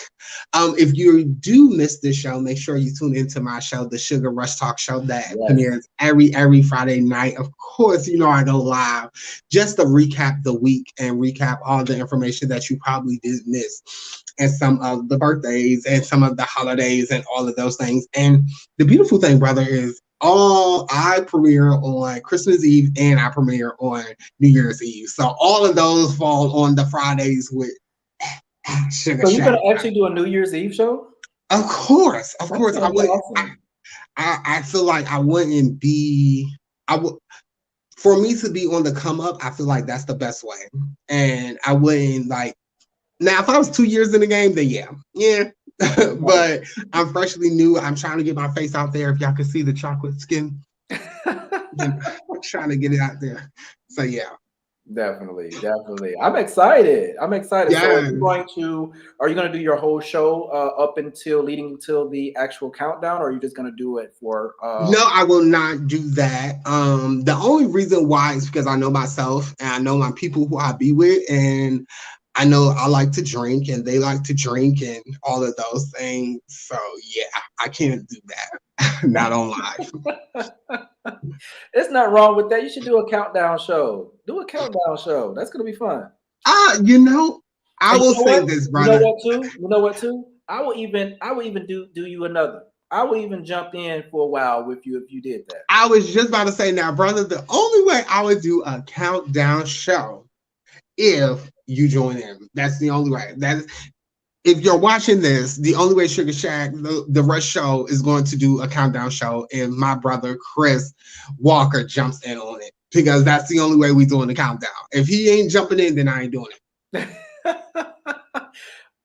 Speaker 2: If you do miss this show, make sure you tune into my show, the Sugar Rush Talk Show, that
Speaker 1: Yes.
Speaker 2: premieres every Friday night. Of course, I go live just to recap the week and recap all the information that you probably did miss, and some of the birthdays and some of the holidays and all of those things. And the beautiful thing, brother, is I premiere on Christmas Eve and I premiere on New Year's Eve. So all of those fall on the Fridays with Sugar
Speaker 1: So you're
Speaker 2: Shack.
Speaker 1: gonna actually do a New Year's Eve show?
Speaker 2: Of course,
Speaker 1: That's
Speaker 2: I
Speaker 1: gonna be
Speaker 2: would.
Speaker 1: awesome.
Speaker 2: I feel like I wouldn't be. I would. For me to be on the come up, I feel like that's the best way. And I wouldn't like. Now, if I was 2 years in the game, then yeah. But I'm freshly new. I'm trying to get my face out there. If y'all can see the chocolate skin, I'm trying to get it out there. So yeah.
Speaker 1: Definitely, definitely. I'm excited. I'm excited. So
Speaker 2: Yeah.
Speaker 1: are you gonna do your whole show up until leading until the actual countdown, or are you just gonna do it for
Speaker 2: No, I will not do that. The only reason why is because I know myself and I know my people who I be with, and I know I like to drink and they like to drink and all of those things. So yeah, I can't do that. Not on live.
Speaker 1: It's not wrong with that. You should do a countdown show. Do a countdown show. That's gonna be fun.
Speaker 2: You know, I
Speaker 1: And you
Speaker 2: will
Speaker 1: know
Speaker 2: say
Speaker 1: what?
Speaker 2: this,
Speaker 1: You know
Speaker 2: brother.
Speaker 1: what too? You know what too? I will even do you another. I will even jump in for a while with you if you did that.
Speaker 2: I was just about to say now, brother, the only way I would do a countdown show if you join in. That's the only way. That if you're watching this, the only way Sugar Shack, the Rush Show, is going to do a countdown show if my brother Chris Walker jumps in on it. Because that's the only way we doing the countdown. If he ain't jumping in, then I ain't doing it.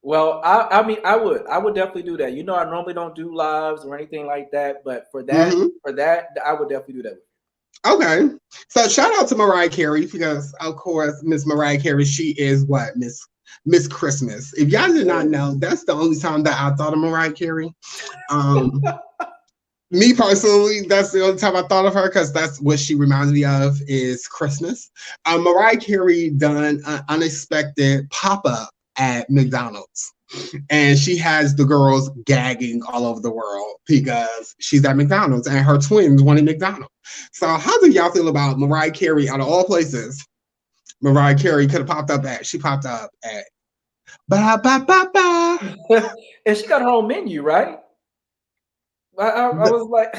Speaker 1: Well, I mean, I would definitely do that. You know, I normally don't do lives or anything like that, but for that, I would definitely do that.
Speaker 2: Okay. So shout out to Mariah Carey because, of course, Miss Mariah Carey, she is what? Miss Christmas. If y'all did not know, that's the only time that I thought of Mariah Carey. Me personally, that's the only time I thought of her because that's what she reminds me of is Christmas. Mariah Carey done an unexpected pop-up at McDonald's. And she has the girls gagging all over the world because she's at McDonald's and her twins wanted McDonald's. So how do y'all feel about Mariah Carey out of all places? Mariah Carey could have popped up at, she popped up at ba ba ba ba.
Speaker 1: And she got her own menu, right? I was like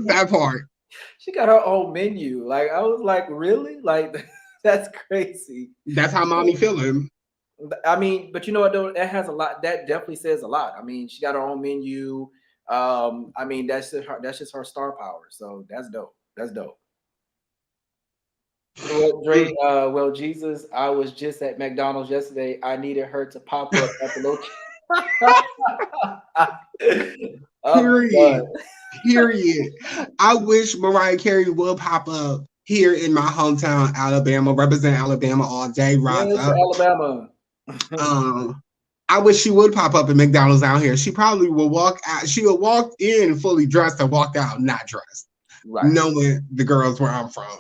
Speaker 2: that part.
Speaker 1: She got her own menu. Like I was like, really? Like that's crazy.
Speaker 2: That's how mommy feeling.
Speaker 1: I mean, but you know what though? That has a lot. That definitely says a lot. I mean, she got her own menu. I mean, that's just her star power. So that's dope. That's dope. Well, Drake, well, Jesus, I was just at McDonald's yesterday. I needed her to pop up at the location.
Speaker 2: Period. Period. I wish Mariah Carey would pop up here in my hometown, Alabama, represent Alabama all day. Rise
Speaker 1: yes,
Speaker 2: up.
Speaker 1: Alabama.
Speaker 2: I wish she would pop up at McDonald's out here. She probably will walk out. She will walk in fully dressed and walk out not dressed, right? Knowing the girls where I'm from.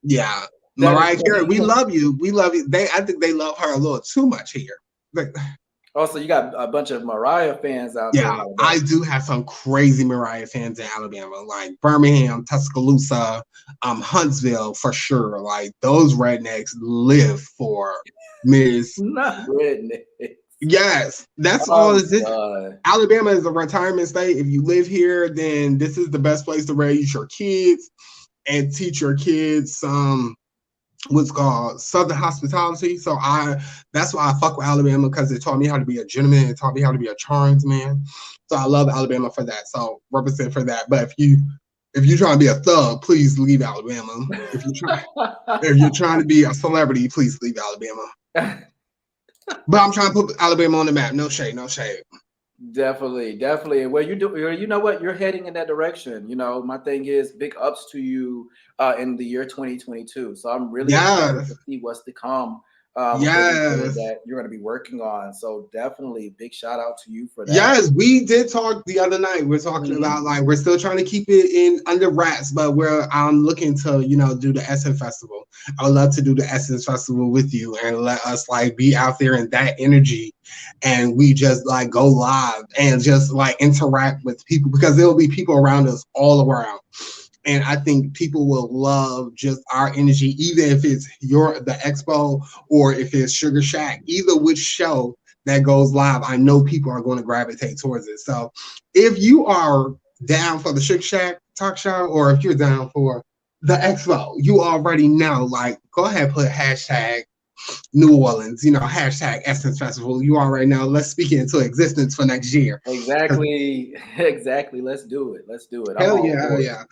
Speaker 2: Yeah, Mariah Carey, we love you. We love you. I think they love her a little too much here.
Speaker 1: Also, you got a bunch of Mariah fans out there.
Speaker 2: Yeah, I do have some crazy Mariah fans in Alabama, like Birmingham, Tuscaloosa, Huntsville for sure. Like those rednecks live for Miss.
Speaker 1: Not rednecks.
Speaker 2: Yes, that's all. Is this? Alabama is a retirement state. If you live here, then this is the best place to raise your kids and teach your kids what's called Southern hospitality. So that's why I fuck with Alabama because it taught me how to be a gentleman. It taught me how to be a charmed man. So I love Alabama for that. So represent for that. But if you're trying to be a thug, please leave Alabama. If you're trying to be a celebrity, please leave Alabama. But I'm trying to put Alabama on the map. No shade, no shade.
Speaker 1: Definitely. Well, you know what? You're heading in that direction. You know, my thing is big ups to you in the year 2022. So I'm really excited to see what's to come. That you're going to be working on. So definitely big shout out to you for that.
Speaker 2: Yes, we did talk the other night. We're talking about like we're still trying to keep it in under wraps, but I'm looking to do the Essence Festival. I would love to do the Essence Festival with you and let us like be out there in that energy, and we just like go live and just like interact with people because there will be people around us all around. And I think people will love just our energy, even if it's the expo or if it's Sugar Shack, either which show that goes live, I know people are going to gravitate towards it. So if you are down for the Sugar Shack talk show, or if you're down for the expo, you already know, like, go ahead and put hashtag New Orleans, hashtag Essence Festival. You already know. Let's speak it into existence for next year.
Speaker 1: Exactly. Let's do it.
Speaker 2: Hell yeah.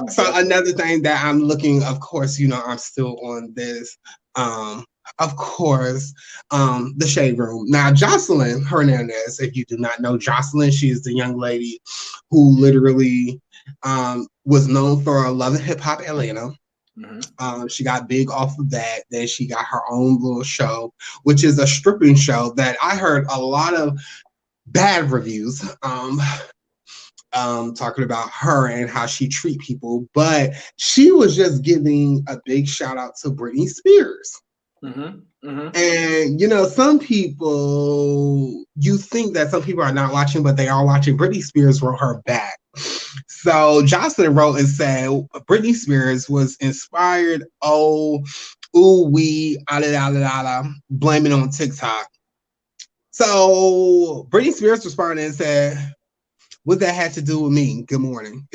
Speaker 2: So another thing that I'm looking, of course, I'm still on this. Of course, the Shade Room. Now, Jocelyn Hernandez, if you do not know Jocelyn, she is the young lady who literally was known for Love and Hip Hop Atlanta. Mm-hmm. She got big off of that. Then she got her own little show, which is a stripping show that I heard a lot of bad reviews talking about her and how she treat people. But she was just giving a big shout out to Britney Spears. And some people, you think that some people are not watching, but they are watching. Britney Spears wrote her back. So Jocelyn wrote and said Britney Spears was inspired. Blaming on TikTok. So Britney Spears responded and said, "What that had to do with me? Good morning."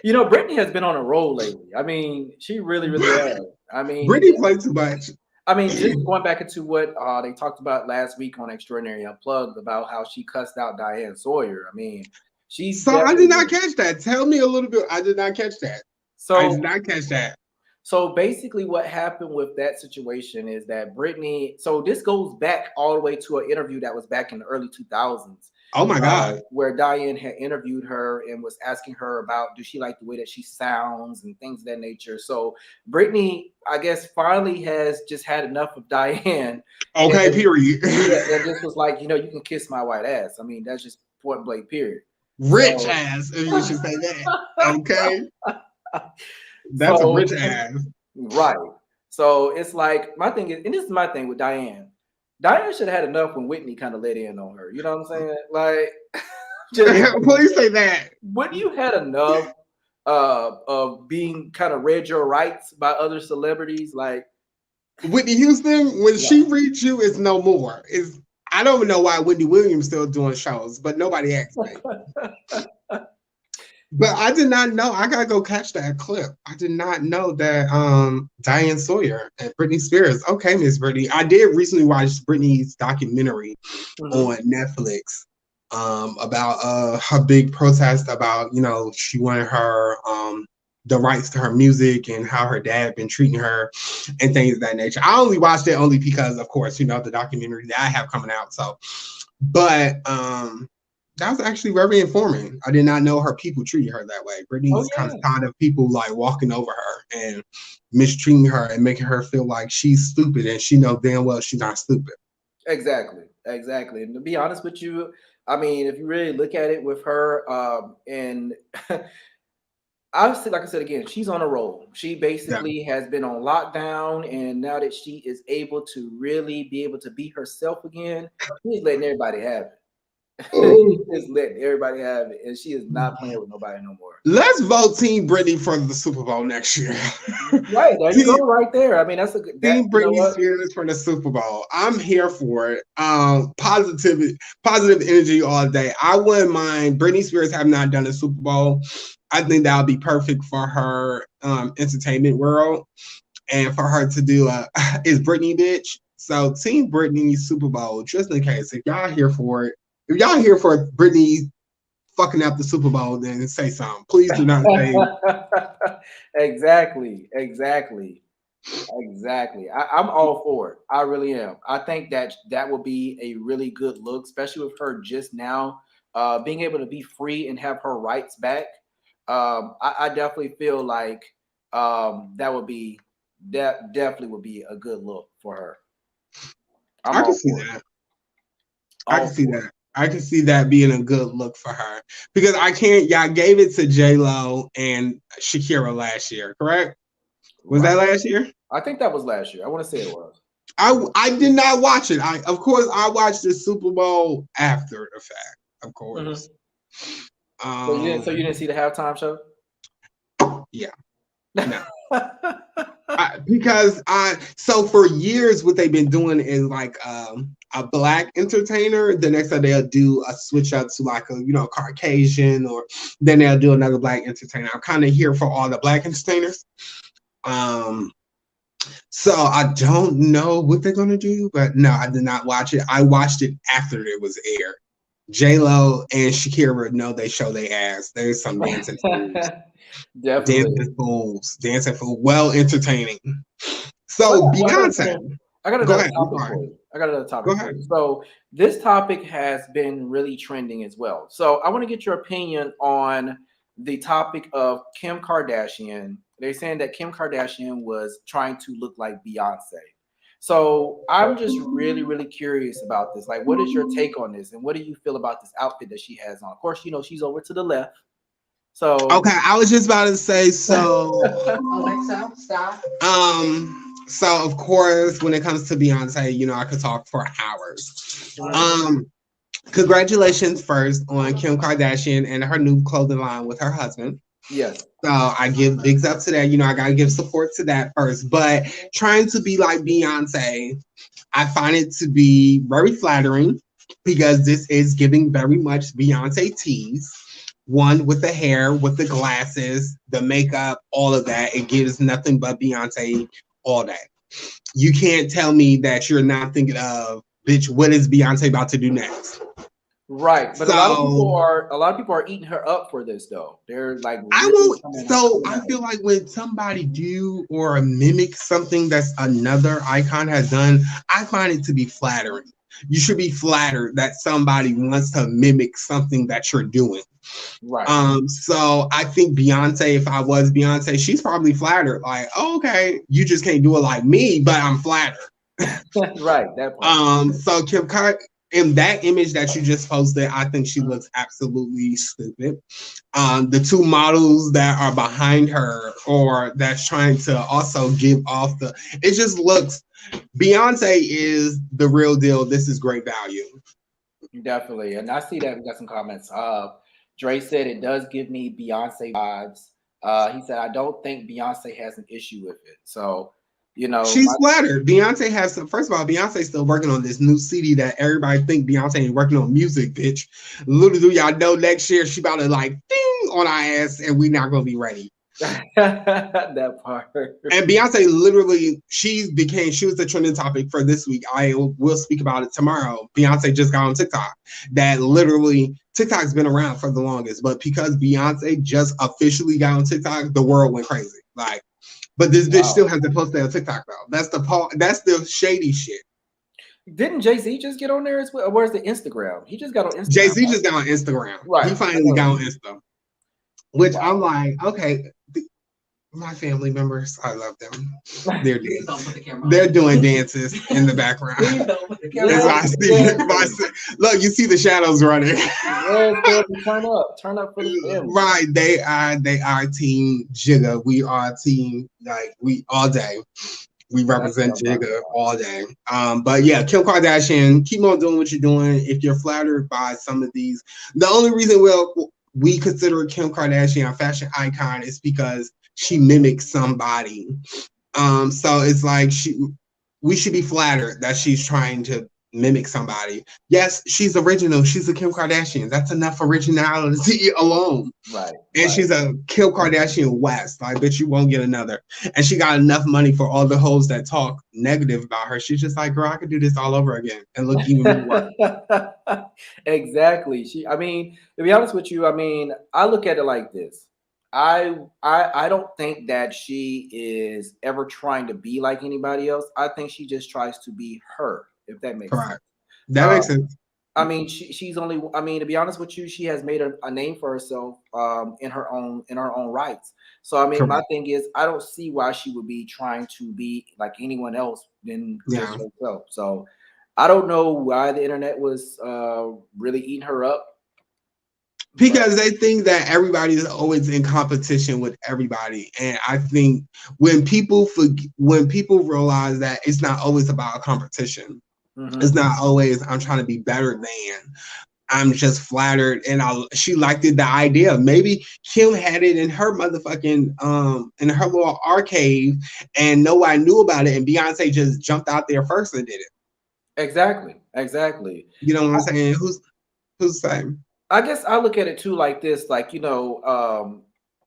Speaker 1: Brittany has been on a roll lately. I mean, she really, really has. I mean,
Speaker 2: Britney played too much.
Speaker 1: I mean, just going back into what they talked about last week on XtrOdinary Unplugged about how she cussed out Diane Sawyer. I mean, she's
Speaker 2: so I did not catch that. Tell me a little bit. I did not catch that. I did not catch that.
Speaker 1: So basically, what happened with that situation is that Britney. So this goes back all the way to an interview that was back in the early 2000s.
Speaker 2: Oh my God.
Speaker 1: Where Diane had interviewed her and was asking her about, do she like the way that she sounds and things of that nature. So Britney, I guess, finally has just had enough of Diane.
Speaker 2: Okay, period.
Speaker 1: And just was like, you can kiss my white ass. I mean, that's just point blank, period.
Speaker 2: Rich ass, if you should say that. Okay. That's a rich ass.
Speaker 1: Right. So it's like, my thing is, and this is my thing with Diane. Diane should have had enough when Whitney kind of let in on her. You know what I'm saying? Like,
Speaker 2: please say that.
Speaker 1: When you had enough of being kind of read your rights by other celebrities, like
Speaker 2: Whitney Houston, when she reads you, it's no more. I don't know why Wendy Williams still doing shows, but nobody asked me. But I did not know. I gotta go catch that clip. I did not know that Diane Sawyer and Britney Spears. Okay, Miss Britney. I did recently watch Britney's documentary on Netflix about her big protest about, she wanted her the rights to her music and how her dad been treating her and things of that nature. I only watched it only because, of course, the documentary that I have coming out. So, but that was actually very informing. I did not know her people treated her that way. Britney's kind of tired of people like walking over her and mistreating her and making her feel like she's stupid, and she knows damn well she's not stupid.
Speaker 1: Exactly. And to be honest with you, I mean, if you really look at it with her, and obviously, like I said again, she's on a roll. She basically has been on lockdown, and now that she is able to really be able to be herself again, she's letting everybody have it. Just letting everybody have it, and she is not playing with nobody no more.
Speaker 2: Let's vote Team Britney for the Super Bowl next year.
Speaker 1: Right, there you go, right there. I mean, that's a good
Speaker 2: Team Britney Spears for the Super Bowl. I'm here for it. Positive energy all day. I wouldn't mind. Britney Spears have not done a Super Bowl. I think that would be perfect for her entertainment world, and for her to do is Britney bitch. So Team Britney Super Bowl, just in case. If y'all here for it. If y'all here for Britney fucking up the Super Bowl, then say something. Please do not say.
Speaker 1: Exactly. I'm all for it. I really am. I think that would be a really good look, especially with her just now being able to be free and have her rights back. I definitely feel like that definitely would be a good look for her.
Speaker 2: I can see that. I can see that being a good look for her, because y'all gave it to J-Lo and Shakira last year, correct? Was that last year?
Speaker 1: I think that was last year. I want to say it was.
Speaker 2: I did not watch it. Of course, I watched the Super Bowl after the fact, of course.
Speaker 1: So you didn't see the halftime show?
Speaker 2: Yeah. No. So for years, what they've been doing is like a black entertainer. The next time they'll do a switch up to like a Caucasian, or then they'll do another black entertainer. I'm kind of here for all the black entertainers. So I don't know what they're gonna do, but no, I did not watch it. I watched it after it was aired. J-Lo and Shakira know they show their ass. There's some dancing fools.
Speaker 1: Definitely.
Speaker 2: Dancing fools. Well entertaining. So Beyonce.
Speaker 1: I got another topic for you. Go ahead. So this topic has been really trending as well. So I want to get your opinion on the topic of Kim Kardashian. They're saying that Kim Kardashian was trying to look like Beyonce. So I'm just really, really curious about this. Like, what is your take on this? And what do you feel about this outfit that she has on? Of course, she's over to the left. So
Speaker 2: okay, I was just about to say so.
Speaker 3: Alexa, stop.
Speaker 2: So of course, when it comes to Beyonce, you know, I could talk for hours. Congratulations first on Kim Kardashian and her new clothing line with her husband.
Speaker 1: yes,
Speaker 2: So I give bigs up to that. You know, I gotta give support to that first. But trying to be like Beyonce, I find it to be very flattering because this is giving very much Beyonce tease. One with the hair, with the glasses, the makeup, all of that. It gives nothing but Beyonce all day. You can't tell me that you're not thinking of, bitch, what is Beyonce about to do next?
Speaker 1: right. But
Speaker 2: So
Speaker 1: a lot of people are eating her up for this though. They're like
Speaker 2: I
Speaker 1: really
Speaker 2: will.
Speaker 1: coming
Speaker 2: So
Speaker 1: at
Speaker 2: I
Speaker 1: her.
Speaker 2: feel like when somebody do or mimic something that's another icon has done, I find it to be flattering. You should be flattered that somebody wants to mimic something that you're doing.
Speaker 1: Right.
Speaker 2: So I think Beyonce, if I was Beyonce, she's probably flattered. Like, oh, okay, you just can't do it like me, but I'm flattered.
Speaker 1: Right. That part.
Speaker 2: So Kim in that image that you just posted, I think she looks absolutely stupid. The two models that are behind her or that's trying to also give off it just looks, Beyonce is the real deal. This is great value.
Speaker 1: Definitely. And I see that we got some comments. Dre said it does give me Beyonce vibes. He said I don't think Beyonce has an issue with it. So, you know,
Speaker 2: She's flattered. Beyonce has some. First of all, Beyonce's still working on this new CD that everybody think Beyonce ain't working on music, bitch. Little do y'all know, next year she about to like ding on our ass, and we not gonna be ready.
Speaker 1: that part.
Speaker 2: And Beyonce literally, she was the trending topic for this week. I will speak about it tomorrow. Beyonce just got on TikTok. That literally, TikTok's been around for the longest, but because Beyonce just officially got on TikTok, the world went crazy. Like, but this bitch still has to post that on TikTok though. That's the shady shit.
Speaker 1: Didn't Jay-Z just get on there as well? Where's the Instagram? He just got on Instagram.
Speaker 2: Jay-Z just got on Instagram.
Speaker 1: Right.
Speaker 2: He finally got on Insta. Which I'm like, okay, my family members, I love them. They're doing dances in the background. Look, you see the shadows running.
Speaker 1: Turn up for the family.
Speaker 2: Right, they are team Jigga. We are team we all day. We represent Jigga all day. But yeah, Kim Kardashian, keep on doing what you're doing. If you're flattered by some of these, the only reason we consider Kim Kardashian a fashion icon is because she mimics somebody. So it's like we should be flattered that she's trying to mimic somebody. Yes, she's original. She's a Kim Kardashian. That's enough originality alone.
Speaker 1: Right.
Speaker 2: And she's a Kim Kardashian West. I bet you won't get another. And she got enough money for all the hoes that talk negative about her. She's just like, girl, I could do this all over again and look even more.
Speaker 1: Exactly. I mean, to be honest with you, I mean, I look at it like this. I don't think that she is ever trying to be like anybody else. I think she just tries to be her, if that makes sense.
Speaker 2: That makes sense.
Speaker 1: I mean, she's only. I mean, to be honest with you, she has made a name for herself in her own rights. So I mean, my thing is, I don't see why she would be trying to be like anyone else than just herself. So I don't know why the internet was really eating her up.
Speaker 2: Because they think that everybody is always in competition with everybody, and I think when people realize that it's not always about a competition, it's not always I'm trying to be better than. I'm just flattered, and she liked the idea. Maybe Kim had it in her motherfucking in her little arcade, and nobody knew about it, and Beyonce just jumped out there first and did it.
Speaker 1: Exactly.
Speaker 2: You know what I'm saying? Who's saying?
Speaker 1: I guess I look at it too like this, like, you know,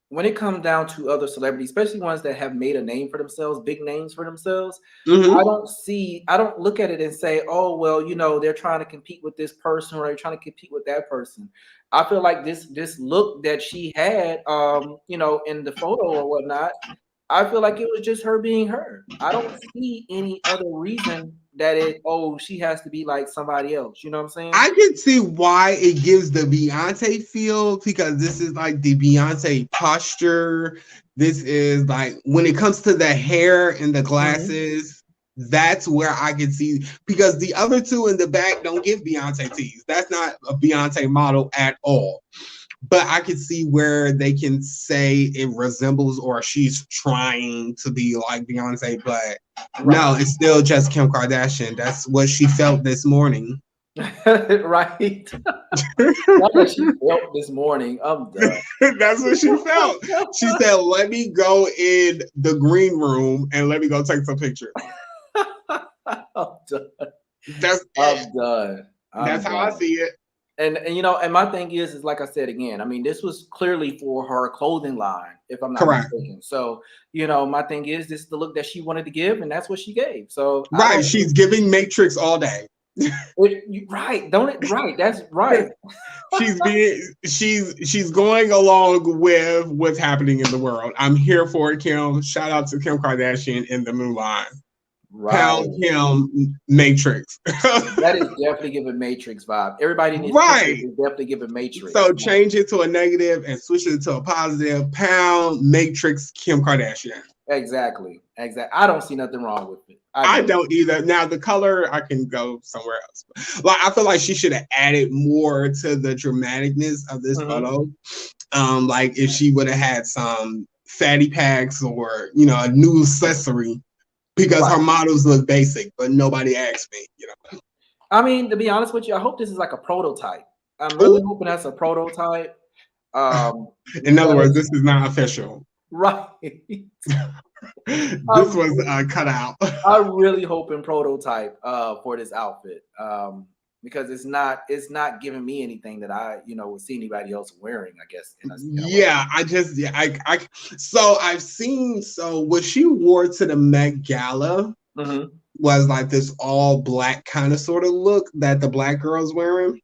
Speaker 1: when it comes down to other celebrities, especially ones that have made a name for themselves, big names for themselves, I don't look at it and say, oh, well, you know, they're trying to compete with this person or they're trying to compete with that person. I feel like this look that she had, you know, in the photo or whatnot, I feel like it was just her being her. I don't see any other reason that she has to be like somebody else. You know what I'm saying?
Speaker 2: I can see why it gives the Beyonce feel, because this is like the Beyonce posture. This is like when it comes to the hair and the glasses, that's where I can see, because the other two in the back don't give Beyonce tease. That's not a Beyonce model at all. but I could see where they can say it resembles or she's trying to be like Beyonce, but no, it's still just Kim Kardashian. That's what she felt this morning.
Speaker 1: Right. That's what she felt this morning. I'm done.
Speaker 2: That's what she felt. She said, let me go in the green room and let me go take some pictures.
Speaker 1: I'm done.
Speaker 2: That's
Speaker 1: I'm done.
Speaker 2: That's how I see it.
Speaker 1: And you know, and my thing is like I said again, I mean, this was clearly for her clothing line, if I'm not mistaken. So, you know, my thing is this is the look that she wanted to give, and that's what she gave. So
Speaker 2: right, she's giving Matrix all day.
Speaker 1: Right, don't it? Right, that's right.
Speaker 2: she's going along with what's happening in the world. I'm here for it, Kim. Shout out to Kim Kardashian in the Mulan.
Speaker 1: Right.
Speaker 2: Pound Kim Matrix.
Speaker 1: That is definitely giving Matrix vibe. Everybody needs
Speaker 2: right.
Speaker 1: is definitely giving Matrix.
Speaker 2: So change it to a negative and switch it to a positive. Pound Matrix Kim Kardashian.
Speaker 1: Exactly. I don't see nothing wrong with it.
Speaker 2: I don't either. Now the color, I can go somewhere else. Like I feel like she should have added more to the dramaticness of this photo. Like if she would have had some fatty packs or a new accessory. Because her models look basic, but nobody asked me,
Speaker 1: I mean, to be honest with you, I hope this is like a prototype. I'm really hoping that's a prototype.
Speaker 2: In other words, this is not official.
Speaker 1: Right.
Speaker 2: This was cut out.
Speaker 1: I'm really hoping prototype for this outfit. Because it's not giving me anything that I would see anybody else wearing, I guess. So I've seen what she wore to the Met Gala was like this all black kind of sort of look that the black girl's wearing.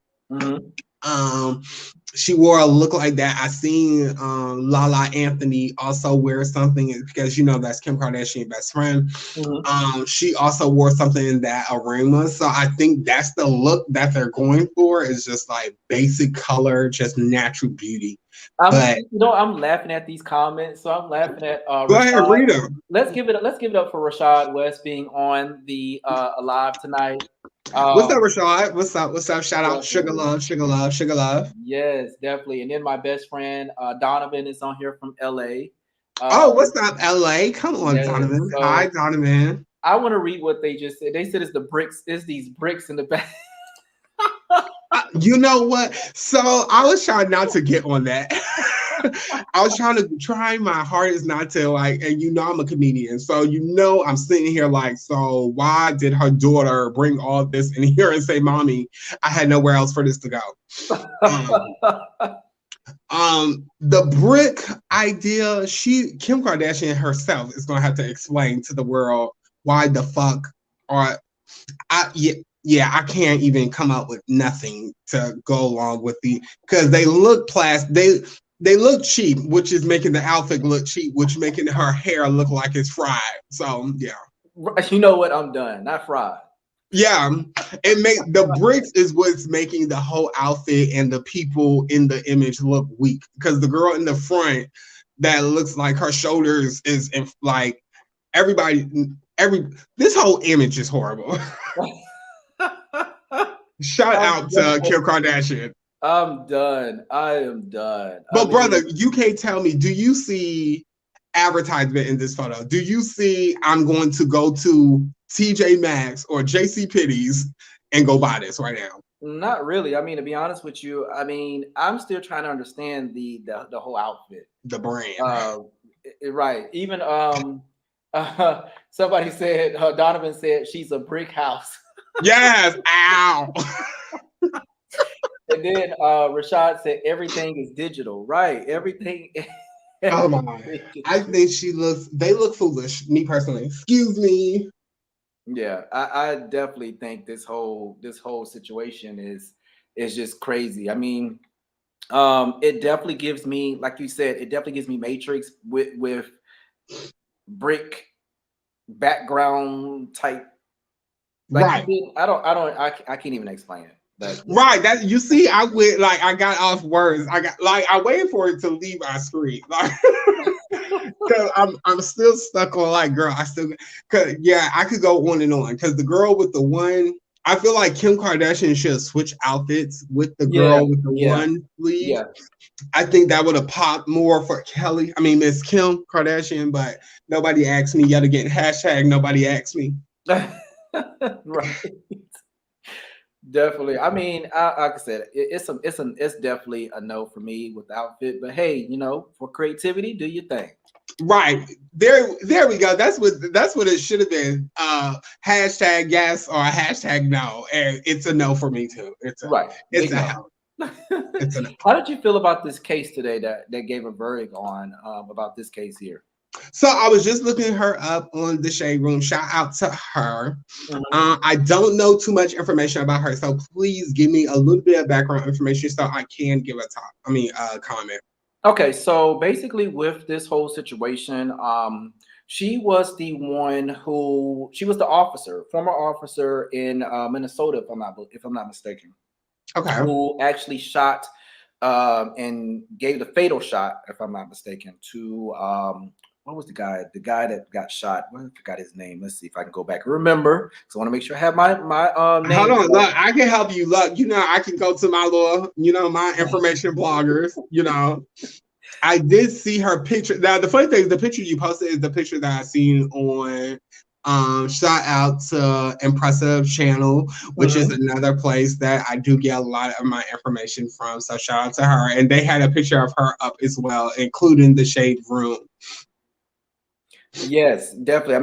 Speaker 1: She wore a look like that. I seen Lala Anthony also wear something because that's Kim Kardashian's best friend. She also wore something in that aroma. So I think that's the look that they're going for, is just like basic color, just natural beauty. I'm laughing at these comments. So I'm laughing at
Speaker 2: go ahead, read them.
Speaker 1: Let's give it up for Rashad West being on the Alive tonight.
Speaker 2: What's up, Rashad? What's up? Shout out, sugar love.
Speaker 1: Yes, definitely. And then my best friend Donovan is on here from LA.
Speaker 2: What's up, LA? Come on, Donovan. So hi, Donovan.
Speaker 1: I want to read what they just said. They said it's the bricks. It's these bricks in the back.
Speaker 2: You know what? So I was trying not to get on that. I was try my hardest not to and I'm a comedian. So I'm sitting here so why did her daughter bring all this in here and say, Mommy, I had nowhere else for this to go. The brick idea, Kim Kardashian herself is gonna have to explain to the world why the fuck I can't even come up with nothing to go along with because they look they look cheap, which is making the outfit look cheap, which making her hair look like it's fried. So yeah.
Speaker 1: You know what? I'm done. Not fried.
Speaker 2: Yeah. The bricks is what's making the whole outfit and the people in the image look weak. Because the girl in the front that looks like her shoulders is like this whole image is horrible. Shout out to Kim Kardashian.
Speaker 1: I'm done. I am done.
Speaker 2: But brother, you can't tell me, do you see advertisement in this photo? Do you see I'm going to go to TJ Maxx or JC Penney's and go buy this right now?
Speaker 1: Not really. I mean, to be honest with you, I'm still trying to understand the whole outfit.
Speaker 2: The brand.
Speaker 1: Right. Even somebody said, Donovan said she's a brick house.
Speaker 2: Yes. Ow.
Speaker 1: And then Rashad said everything is digital. Right. Everything.
Speaker 2: Oh my. I think they look foolish, me personally. Excuse me.
Speaker 1: Yeah, I definitely think this whole situation is just crazy. I mean, it definitely gives me, like you said, it definitely gives me Matrix with brick background type.
Speaker 2: Right.
Speaker 1: I can't even explain it.
Speaker 2: Right. That you see, I went I got off words. I waited for it to leave my screen. Because I'm still stuck on girl. I could go on and on. Because the girl with the one, I feel like Kim Kardashian should switch outfits with the girl with the one sleeve.
Speaker 1: Yeah.
Speaker 2: I think that would have popped more for Kelly. I mean, Miss Kim Kardashian, but nobody asked me yet again. Hashtag nobody asked me.
Speaker 1: Right. Definitely. I mean, like I said, it's definitely a no for me with the outfit. But hey, you know, for creativity, do your thing.
Speaker 2: Right. There we go. That's what it should have been. Hashtag yes or hashtag no. And it's a no for me too. It's a
Speaker 1: Right.
Speaker 2: it's
Speaker 1: Big
Speaker 2: a
Speaker 1: no.
Speaker 2: hell. It's a no.
Speaker 1: How did you feel about this case today that gave a verdict on about this case here?
Speaker 2: So I was just looking her up on the Shade Room. Shout out to her.
Speaker 1: Mhm.
Speaker 2: I don't know too much information about her, so please give me a little bit of background information so I can give a comment.
Speaker 1: Okay, so basically with this whole situation, she was the one she was the officer, former officer in Minnesota, if I'm not mistaken,
Speaker 2: Okay.
Speaker 1: who actually shot and gave the fatal shot, if I'm not mistaken, to what was the guy that got shot? I forgot his name. Let's see if I can go back and remember. So I want to make sure I have my name.
Speaker 2: Hold on, look, I can help you. Look, I can go to my little, my information bloggers, I did see her picture. Now, the funny thing is the picture you posted is the picture that I seen on shout out to Impressive Channel, which is another place that I do get a lot of my information from. So shout out to her. And they had a picture of her up as well, including the Shade Room.
Speaker 1: Yes, definitely.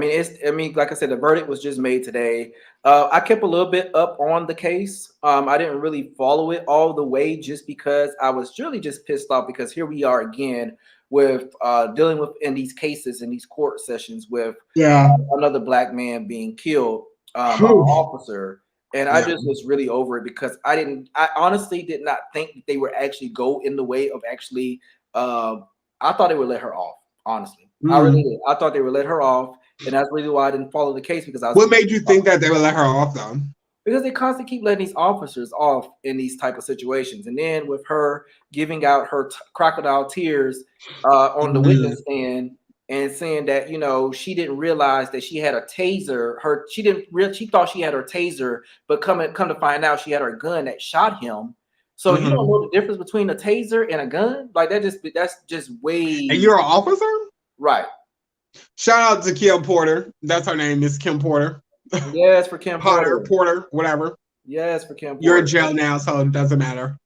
Speaker 1: I mean, like I said, the verdict was just made today. I kept a little bit up on the case. I didn't really follow it all the way just because I was really just pissed off because here we are again with dealing with in these cases in these court sessions with another black man being killed by an officer. And I just was really over it because I honestly did not think that they would actually go in the way of actually I thought they would let her off, honestly. I really did. I thought they would let her off, and that's really why I didn't follow the case because I was.
Speaker 2: What made you think that they would let her off, though?
Speaker 1: Because they constantly keep letting these officers off in these type of situations, and then with her giving out her crocodile tears on the witness stand and saying that she didn't realize that she had a taser. She thought she had her taser, but come to find out she had her gun that shot him. So you don't know the difference between a taser and a gun? Like that's just way.
Speaker 2: And you're an officer?
Speaker 1: Right.
Speaker 2: Shout out to Kim Porter. That's her name, Miss Kim Porter.
Speaker 1: Yes, for Kim
Speaker 2: Porter, whatever.
Speaker 1: Yes, for Kim Porter.
Speaker 2: You're in jail now, so it doesn't matter.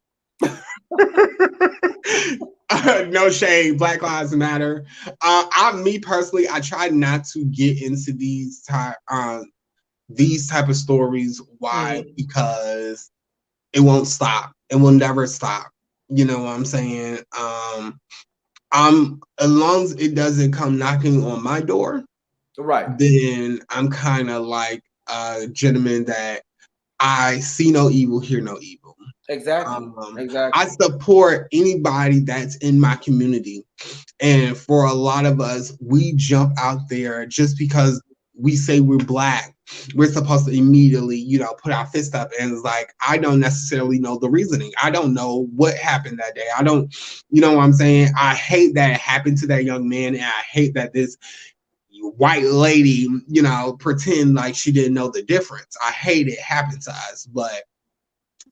Speaker 2: No shade. Black Lives Matter. Me personally, I try not to get into these type of stories. Why? Because it won't stop. It will never stop. You know what I'm saying? As long as it doesn't come knocking on my door,
Speaker 1: right,
Speaker 2: then I'm kind of like a gentleman that I see no evil, hear no evil.
Speaker 1: Exactly.
Speaker 2: I support anybody that's in my community. And for a lot of us, we jump out there just because we say we're black. We're supposed to immediately, put our fist up, and it's like, I don't necessarily know the reasoning. I don't know what happened that day. I don't, you know what I'm saying? I hate that it happened to that young man, and I hate that this white lady, pretend like she didn't know the difference. I hate it happened to us, but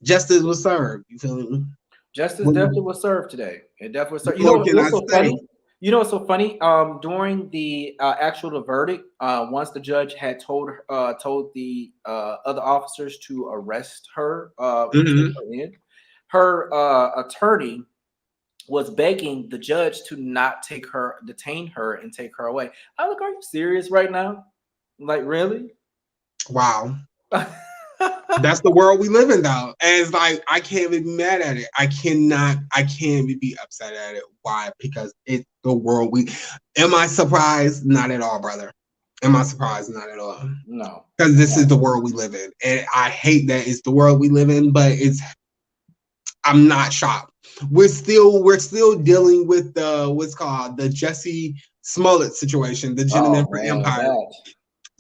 Speaker 2: justice was served. You feel me?
Speaker 1: Justice definitely was served today. It definitely was served.
Speaker 2: What's
Speaker 1: so funny? What's so funny? During the actual verdict, once the judge had told the other officers to arrest her, her attorney was begging the judge to not detain her and take her away. I'm like, are you serious right now? Like, really?
Speaker 2: Wow. That's the world we live in, though. And it's like, I can't be mad at it. I can't be upset at it. Why? Because it's the world am I surprised? Not at all, brother. Am I surprised? Not at all.
Speaker 1: No.
Speaker 2: Because this is the world we live in. And I hate that it's the world we live in, but I'm not shocked. We're still dealing with what's called the Jussie Smollett situation, the gentleman for Empire.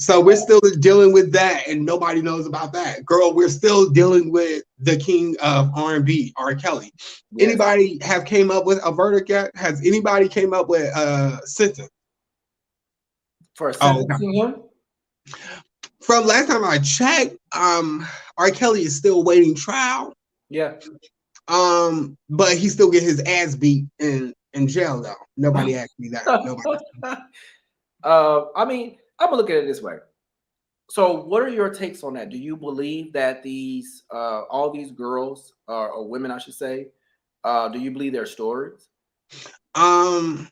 Speaker 2: So we're still dealing with that, and nobody knows about that. Girl, we're still dealing with the king of R&B, R. Kelly. Yes. Anybody have came up with a verdict yet? Has anybody came up with a sentence?
Speaker 1: For sentencing him?
Speaker 2: from last time I checked, R. Kelly is still waiting trial.
Speaker 1: Yeah.
Speaker 2: But he still get his ass beat in jail though. Nobody asked me that. Nobody.
Speaker 1: I mean, I'm gonna look at it this way. So, what are your takes on that? Do you believe that these, all these girls, or women, I should say, do you believe their stories?
Speaker 2: One,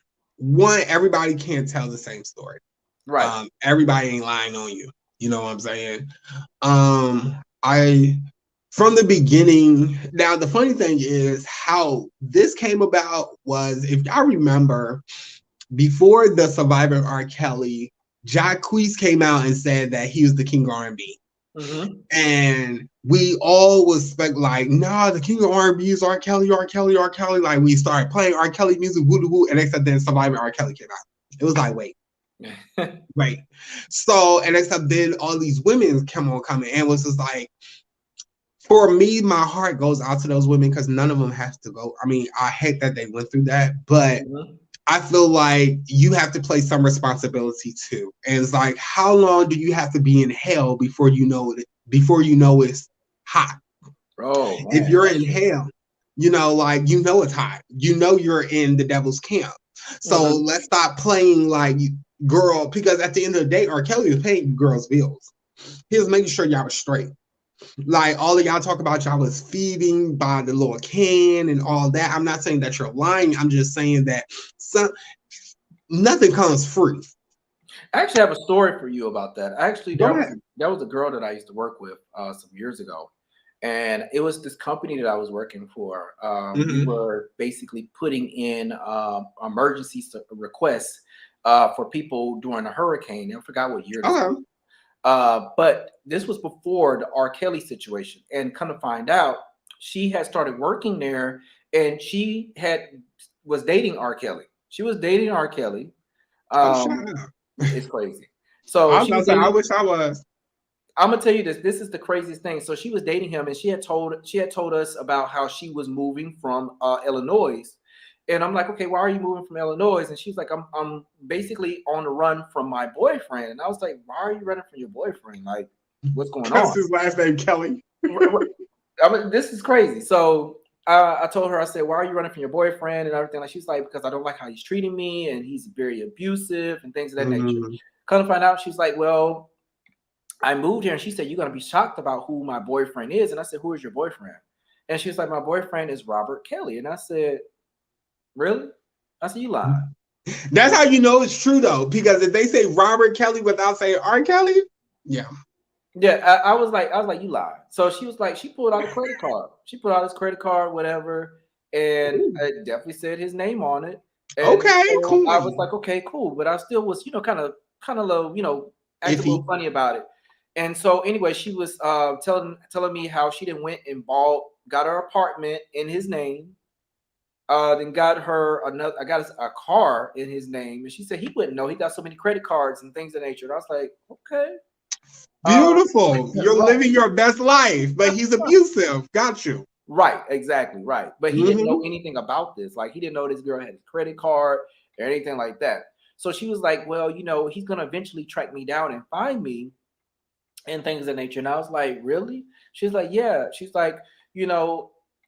Speaker 2: everybody can't tell the same story.
Speaker 1: Right.
Speaker 2: Everybody ain't lying on you. You know what I'm saying? I from the beginning. Now, the funny thing is how this came about was, if y'all remember, before the Survivor R. Kelly, Jacquees came out and said that he was the king of R&B.
Speaker 1: Mm-hmm.
Speaker 2: And we all was like, nah, the king of R&B is R. Kelly, R. Kelly, R. Kelly. Like, we started playing R. Kelly music, woo woo, and except then Survivor R. Kelly came out. It was like, wait. So, and except then all these women coming and was just like, for me, my heart goes out to those women because none of them has to go. I mean, I hate that they went through that, but I feel like you have to play some responsibility too. And it's like, how long do you have to be in hell before you know it? Before you know it's hot.
Speaker 1: Oh, man.
Speaker 2: If you're in hell, like it's hot. You're in the devil's camp. So let's stop playing like girl, because at the end of the day, R. Kelly was paying you girls' bills. He was making sure y'all was straight. Like all of y'all talk about y'all was feeding by the little can and all that. I'm not saying that you're lying. I'm just saying that nothing comes free.
Speaker 1: I actually have a story for you about that. Actually,
Speaker 2: Go
Speaker 1: that was a girl that I used to work with some years ago. And it was this company that I was working for. We were basically putting in emergency requests for people during a hurricane. I forgot what year this was. But this was before the R. Kelly situation. And come to find out, she had started working there, and she was dating R. Kelly. She was dating R. Kelly. It's crazy. So
Speaker 2: I wish I was.
Speaker 1: I'm gonna tell you this. This is the craziest thing. So she was dating him, and she had told us about how she was moving from Illinois. And I'm like, okay, why are you moving from Illinois? And she's like, I'm basically on the run from my boyfriend. And I was like, why are you running from your boyfriend? Like, what's going on?
Speaker 2: That's his last name, Kelly.
Speaker 1: I mean, this is crazy. So I told her, I said, why are you running from your boyfriend and everything? Like, she's like, because I don't like how he's treating me, and he's very abusive and things of that nature. Come to find out, she's like, well, I moved here, and she said, you're going to be shocked about who my boyfriend is. And I said, who is your boyfriend? And she's like, my boyfriend is Robert Kelly. And I said, really? I said, you lied.
Speaker 2: That's how you know it's true, though, because if they say Robert Kelly without saying R. Kelly, yeah.
Speaker 1: I was like, you lied. So she was like, she pulled out a credit card. She pulled out his credit card, whatever, and it definitely said his name on it. And
Speaker 2: okay,
Speaker 1: so
Speaker 2: cool.
Speaker 1: I was like, okay, cool. But I still was, kind of low, acting a little funny about it. And so anyway, she was telling me how she didn't went and got her apartment in his name. Then got her I got a car in his name, and she said he wouldn't know. He got so many credit cards and things of that nature. And I was like, okay,
Speaker 2: beautiful. You're living your best life, but he's abusive. Got you.
Speaker 1: Right, exactly, right. But he didn't know anything about this. Like, he didn't know this girl had a credit card or anything like that. So she was like, well, he's gonna eventually track me down and find me and things of that nature. And I was like, really? She's like, yeah. She's like,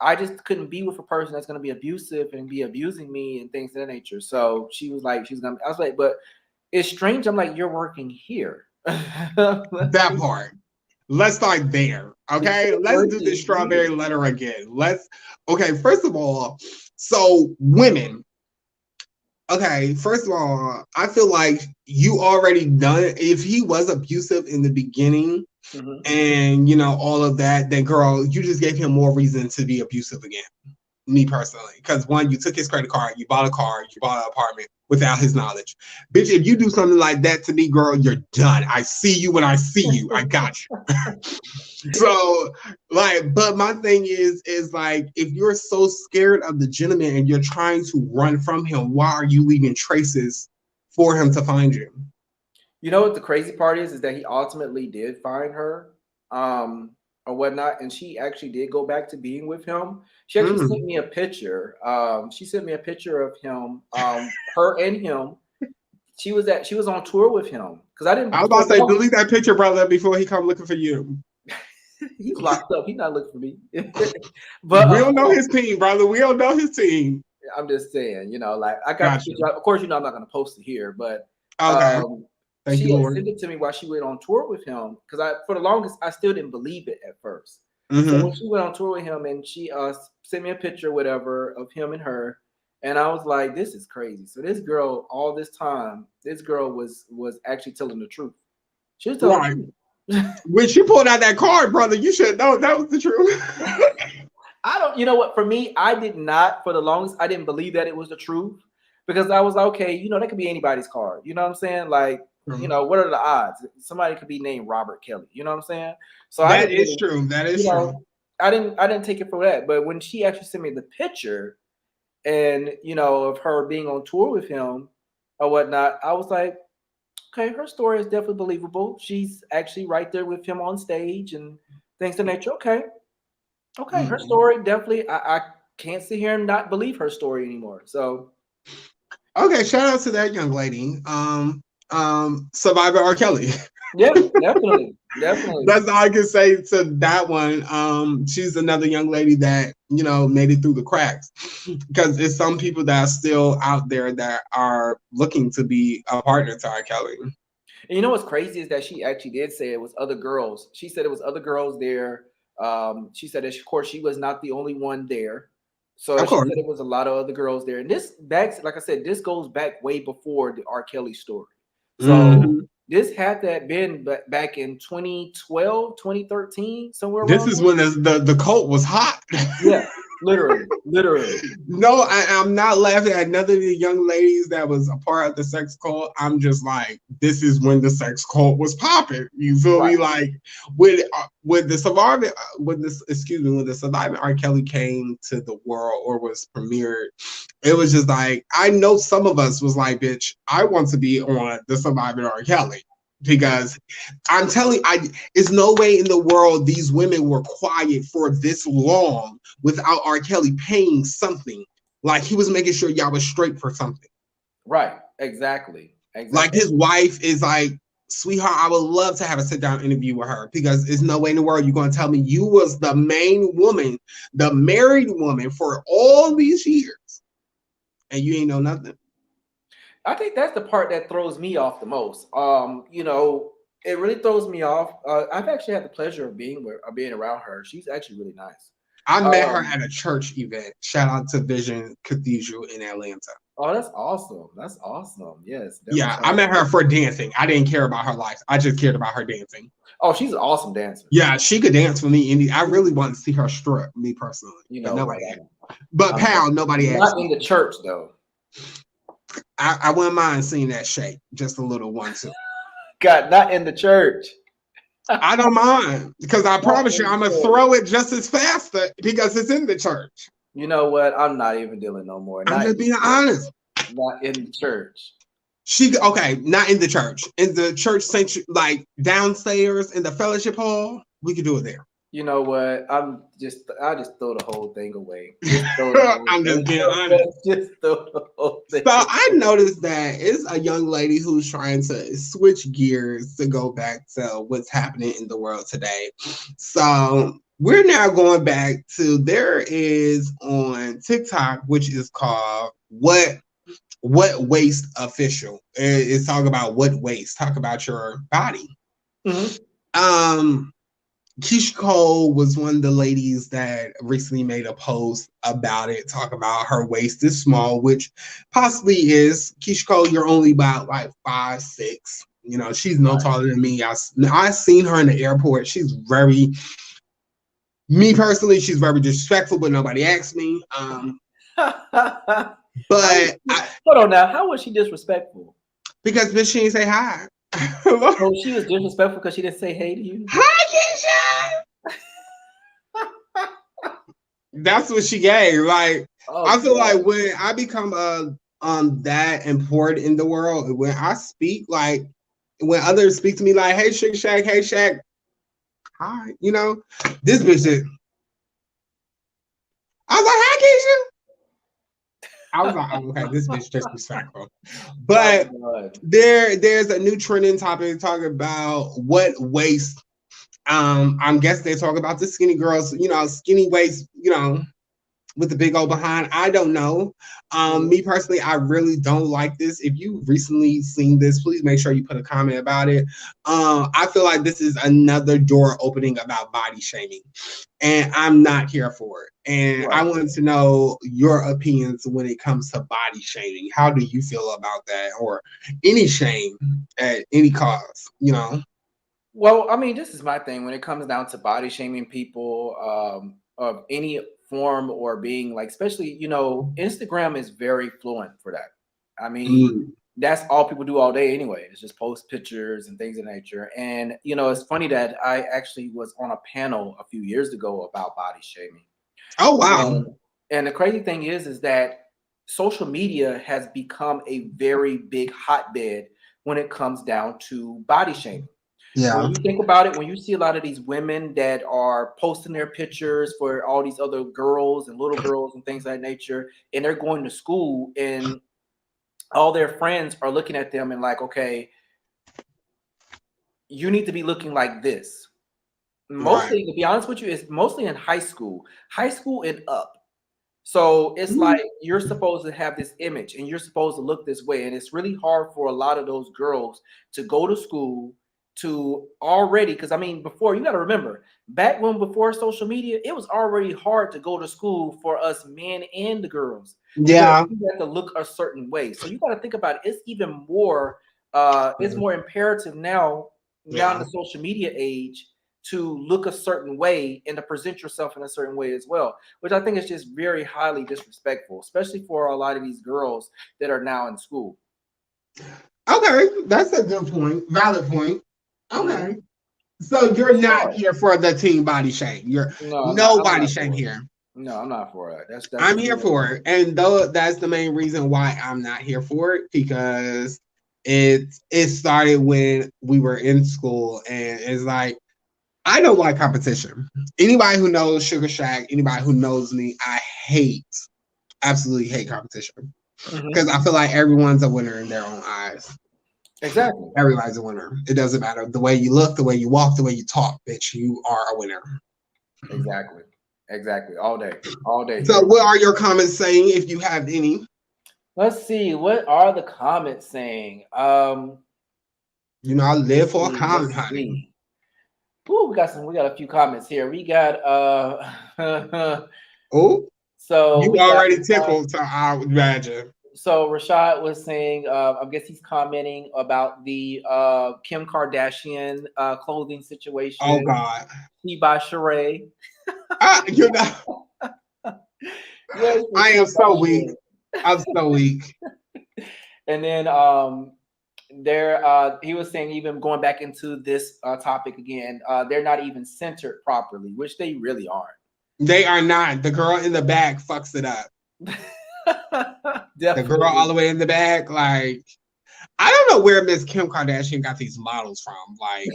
Speaker 1: I just couldn't be with a person that's going to be abusive and be abusing me and things of that nature. So she was like, I was like, but it's strange. I'm like, you're working here.
Speaker 2: That part. Let's start there. Okay. Let's do the strawberry letter again. Okay. First of all, so women. Okay. First of all, I feel like you already done it. If he was abusive in the beginning, and all of that, then girl, you just gave him more reason to be abusive again. Me personally, because one, you took his credit card, you bought a car, you bought an apartment without his knowledge. Bitch, if you do something like that to me, girl, you're done. I see you when I see you. I got you. So, but my thing is like, if you're so scared of the gentleman and you're trying to run from him, why are you leaving traces for him to find you?
Speaker 1: You know what the crazy part is that he ultimately did find her, or whatnot, and she actually did go back to being with him. She actually sent me a picture. She sent me a picture of him, her and him she was on tour with him because I didn't.
Speaker 2: I was about to say, delete that picture, brother, before he come looking for you.
Speaker 1: He's locked up. He's not looking for me. But
Speaker 2: We don't know his team, brother. We don't know his team.
Speaker 1: I'm just saying, like I got the picture. Of course, I'm not going to post it here, but
Speaker 2: okay. Thank
Speaker 1: she
Speaker 2: you,
Speaker 1: had
Speaker 2: Lord.
Speaker 1: sent it to me while she went on tour with him because for the longest I still didn't believe it at first.
Speaker 2: Mm-hmm.
Speaker 1: So when she went on tour with him and she sent me a picture, whatever, of him and her, and I was like, "This is crazy." So this girl, all this time, this girl was actually telling the truth. She was telling the truth.
Speaker 2: When she pulled out that card, brother, you should know that was the truth.
Speaker 1: I don't, you know what? For me, I did not, for the longest, I didn't believe that it was the truth because I was like, okay, that could be anybody's card. You know what I'm saying? Like, what are the odds? Somebody could be named Robert Kelly. You know what I'm saying? So
Speaker 2: that is true. That is true.
Speaker 1: I didn't take it for that. But when she actually sent me the picture and, of her being on tour with him or whatnot, I was like, okay, her story is definitely believable. She's actually right there with him on stage and things of nature. Okay, her story definitely. I can't sit here and not believe her story anymore. So,
Speaker 2: okay, shout out to that young lady, Survivor R. Kelly.
Speaker 1: Yeah, definitely.
Speaker 2: That's all I can say to that one. She's another young lady that made it through the cracks because there's some people that are still out there that are looking to be a partner to R. Kelly.
Speaker 1: And you know what's crazy is that she actually did say it was other girls. She said it was other girls there. She said, of course, she was not the only one there. So she said it was a lot of other girls there. And this like I said, this goes back way before the R. Kelly story. So this had that been back in 2012, 2013, somewhere around.
Speaker 2: This is when the cult was hot.
Speaker 1: Yeah, literally.
Speaker 2: No, I'm not laughing at none of the young ladies that was a part of the sex cult. I'm just like, this is when the sex cult was popping. You feel me? Like when the Survivor, when the Survivor R. Kelly came to the world or was premiered, it was just like, I know some of us was like, bitch, I want to be on the Survivor R. Kelly. Because I'm telling you, there's no way in the world these women were quiet for this long without R. Kelly paying something. Like he was making sure y'all was straight for something.
Speaker 1: Right. Exactly.
Speaker 2: Like his wife is like, sweetheart, I would love to have a sit down interview with her because there's no way in the world you're going to tell me you was the main woman, the married woman for all these years and you ain't know nothing.
Speaker 1: I think that's the part that throws me off the most. It really throws me off. I've actually had the pleasure of being around her. She's actually really nice.
Speaker 2: I met her at a church event. Shout out to Vision Cathedral in Atlanta.
Speaker 1: Oh, that's awesome. That's awesome. Yes.
Speaker 2: Yeah, I met her for dancing. I didn't care about her life. I just cared about her dancing.
Speaker 1: Oh, she's an awesome dancer.
Speaker 2: Yeah, she could dance for me. And I really want to see her strut, me personally. Nobody but Pound, nobody asked.
Speaker 1: Not in the church, though.
Speaker 2: I wouldn't mind seeing that shake, just a little one too.
Speaker 1: God, not in the church.
Speaker 2: I don't mind because I promise you, I'm gonna throw it just as fast because it's in the church.
Speaker 1: You know what? I'm not even dealing no more.
Speaker 2: I'm just being honest.
Speaker 1: Not in the church.
Speaker 2: Not in the church. In the church sanctuary, like downstairs in the fellowship hall, we could do it there.
Speaker 1: You know what? I just throw the whole thing away.
Speaker 2: I'm just being honest.
Speaker 1: Just throw the whole thing.
Speaker 2: So I noticed that it's a young lady who's trying to switch gears to go back to what's happening in the world today. So we're now going back to, there is on TikTok, which is called What Waste Official. It's talking about what waste. Talk about your body. Keisha Cole was one of the ladies that recently made a post about it, talk about her waist is small, which possibly is. Keisha Cole, you're only about like 5'6". She's no taller than me. I seen her in the airport. She's me personally, she's very disrespectful, but nobody asked me. But
Speaker 1: hold on now, how was she disrespectful?
Speaker 2: Because bitch, she didn't say hi.
Speaker 1: Oh, she was disrespectful because she didn't say hey to you.
Speaker 2: Hi, Keisha. That's what she gave. Like, I feel like when I become that important in the world, when I speak, like when others speak to me, like, hey, Shake Shack, hey, Shaq, hi, this bitch is. I was like, hi, Keisha. I was like, oh, okay, this bitch disrespectful.
Speaker 1: Oh,
Speaker 2: But
Speaker 1: God.
Speaker 2: there's a new trending topic talking about what waist. I'm guessing they talk about the skinny girls, skinny waist, with the big old behind. I don't know. Me personally, I really don't like this. If you've recently seen this, please make sure you put a comment about it. I feel like this is another door opening about body shaming, and I'm not here for it. And I
Speaker 1: Right.
Speaker 2: wanted to know your opinions when it comes to body shaming. How do you feel about that, or any shame at any cause?
Speaker 1: Well, I mean, this is my thing when it comes down to body shaming people of any form or being like, especially, Instagram is very fluent for that. I mean,
Speaker 2: Mm.
Speaker 1: that's all people do all day anyway. It's just post pictures and things of that nature. And, it's funny that I actually was on a panel a few years ago about body shaming.
Speaker 2: Oh wow!
Speaker 1: And the crazy thing is that social media has become a very big hotbed when it comes down to body shaming.
Speaker 2: Yeah.
Speaker 1: When you think about it, when you see a lot of these women that are posting their pictures for all these other girls and little girls and things of that nature, and they're going to school and all their friends are looking at them and like, okay, you need to be looking like this. Mostly, to be honest with you, it's mostly in high school and up. So it's like you're supposed to have this image and you're supposed to look this way. And it's really hard for a lot of those girls to go to school to already, because I mean, before, you got to remember, before social media, it was already hard to go to school for us men and the girls.
Speaker 2: Yeah.
Speaker 1: You have to look a certain way. So you got to think about it. It's even more, it's more imperative now in the social media age to look a certain way and to present yourself in a certain way as well, which I think is just very highly disrespectful, especially for a lot of these girls that are now in school.
Speaker 2: Okay, that's a good point. Valid point. Okay. So you're not here for the team body shame. You're no body shame here.
Speaker 1: No, I'm not for it. That's
Speaker 2: I'm here for it. And though that's the main reason why I'm not here for it, because it started when we were in school, and it's like, I don't like competition. Anybody who knows Sugar Shack, anybody who knows me, I absolutely hate competition. Because I feel like everyone's a winner in their own eyes.
Speaker 1: Exactly.
Speaker 2: Everybody's a winner. It doesn't matter. The way you look, the way you walk, the way you talk, bitch, you are a winner.
Speaker 1: Exactly. All day.
Speaker 2: So what are your comments saying, if you have any?
Speaker 1: Let's see. What are the comments saying?
Speaker 2: I live for a comment, honey.
Speaker 1: Ooh, we got a few comments here. We got
Speaker 2: oh,
Speaker 1: so
Speaker 2: you already tickled, so I would imagine.
Speaker 1: So Rashad was saying, I guess he's commenting about the Kim Kardashian clothing situation.
Speaker 2: Oh God.
Speaker 1: She by Sheree.
Speaker 2: Yes, I am so weak. I'm so weak.
Speaker 1: And then he was saying, even going back into this topic again, they're not even centered properly, which they really aren't.
Speaker 2: They are not. The girl in the back fucks it up. The girl all the way in the back, like, I don't know where Miss Kim Kardashian got these models from. Like,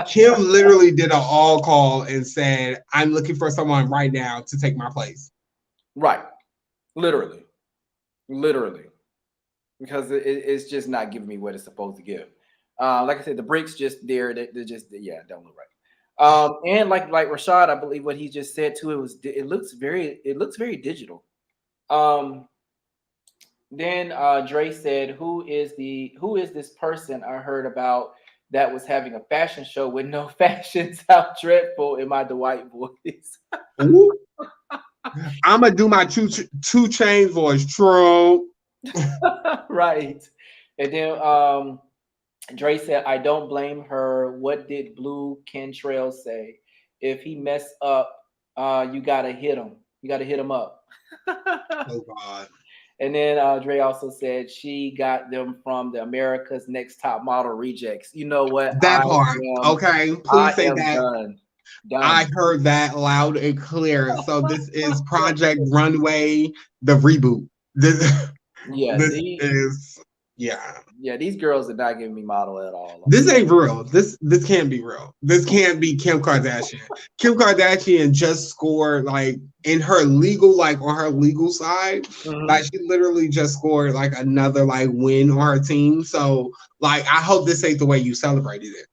Speaker 2: Kim literally did an all call and said, I'm looking for someone right now to take my place.
Speaker 1: Right. Literally. Because it's just not giving me what it's supposed to give. Like I said, the breaks just there. They're just, don't look right. And like Rashad, I believe what he just said too, it looks very digital. Then Dre said, who is this person I heard about that was having a fashion show with no fashion? How dreadful in my Dwight voice.
Speaker 2: I'm gonna do my two Chainz voice. True.
Speaker 1: Right. And then Dre said, I don't blame her. What did Blue Kentrail say? If he mess up, you gotta hit him. You gotta hit him up.
Speaker 2: Oh God.
Speaker 1: And then Dre also said she got them from the America's Next Top Model rejects. You know what?
Speaker 2: That part. Okay. Please say that.
Speaker 1: Done.
Speaker 2: I heard that loud and clear. So this is Project Runway, the reboot. This is
Speaker 1: Yeah, these girls are not giving me model at all.
Speaker 2: This ain't real. This can't be real. This can't be Kim Kardashian. Kim Kardashian just scored like in her legal, like on her legal side, like she literally just scored like another like win on her team. So like I hope this ain't the way you celebrated it.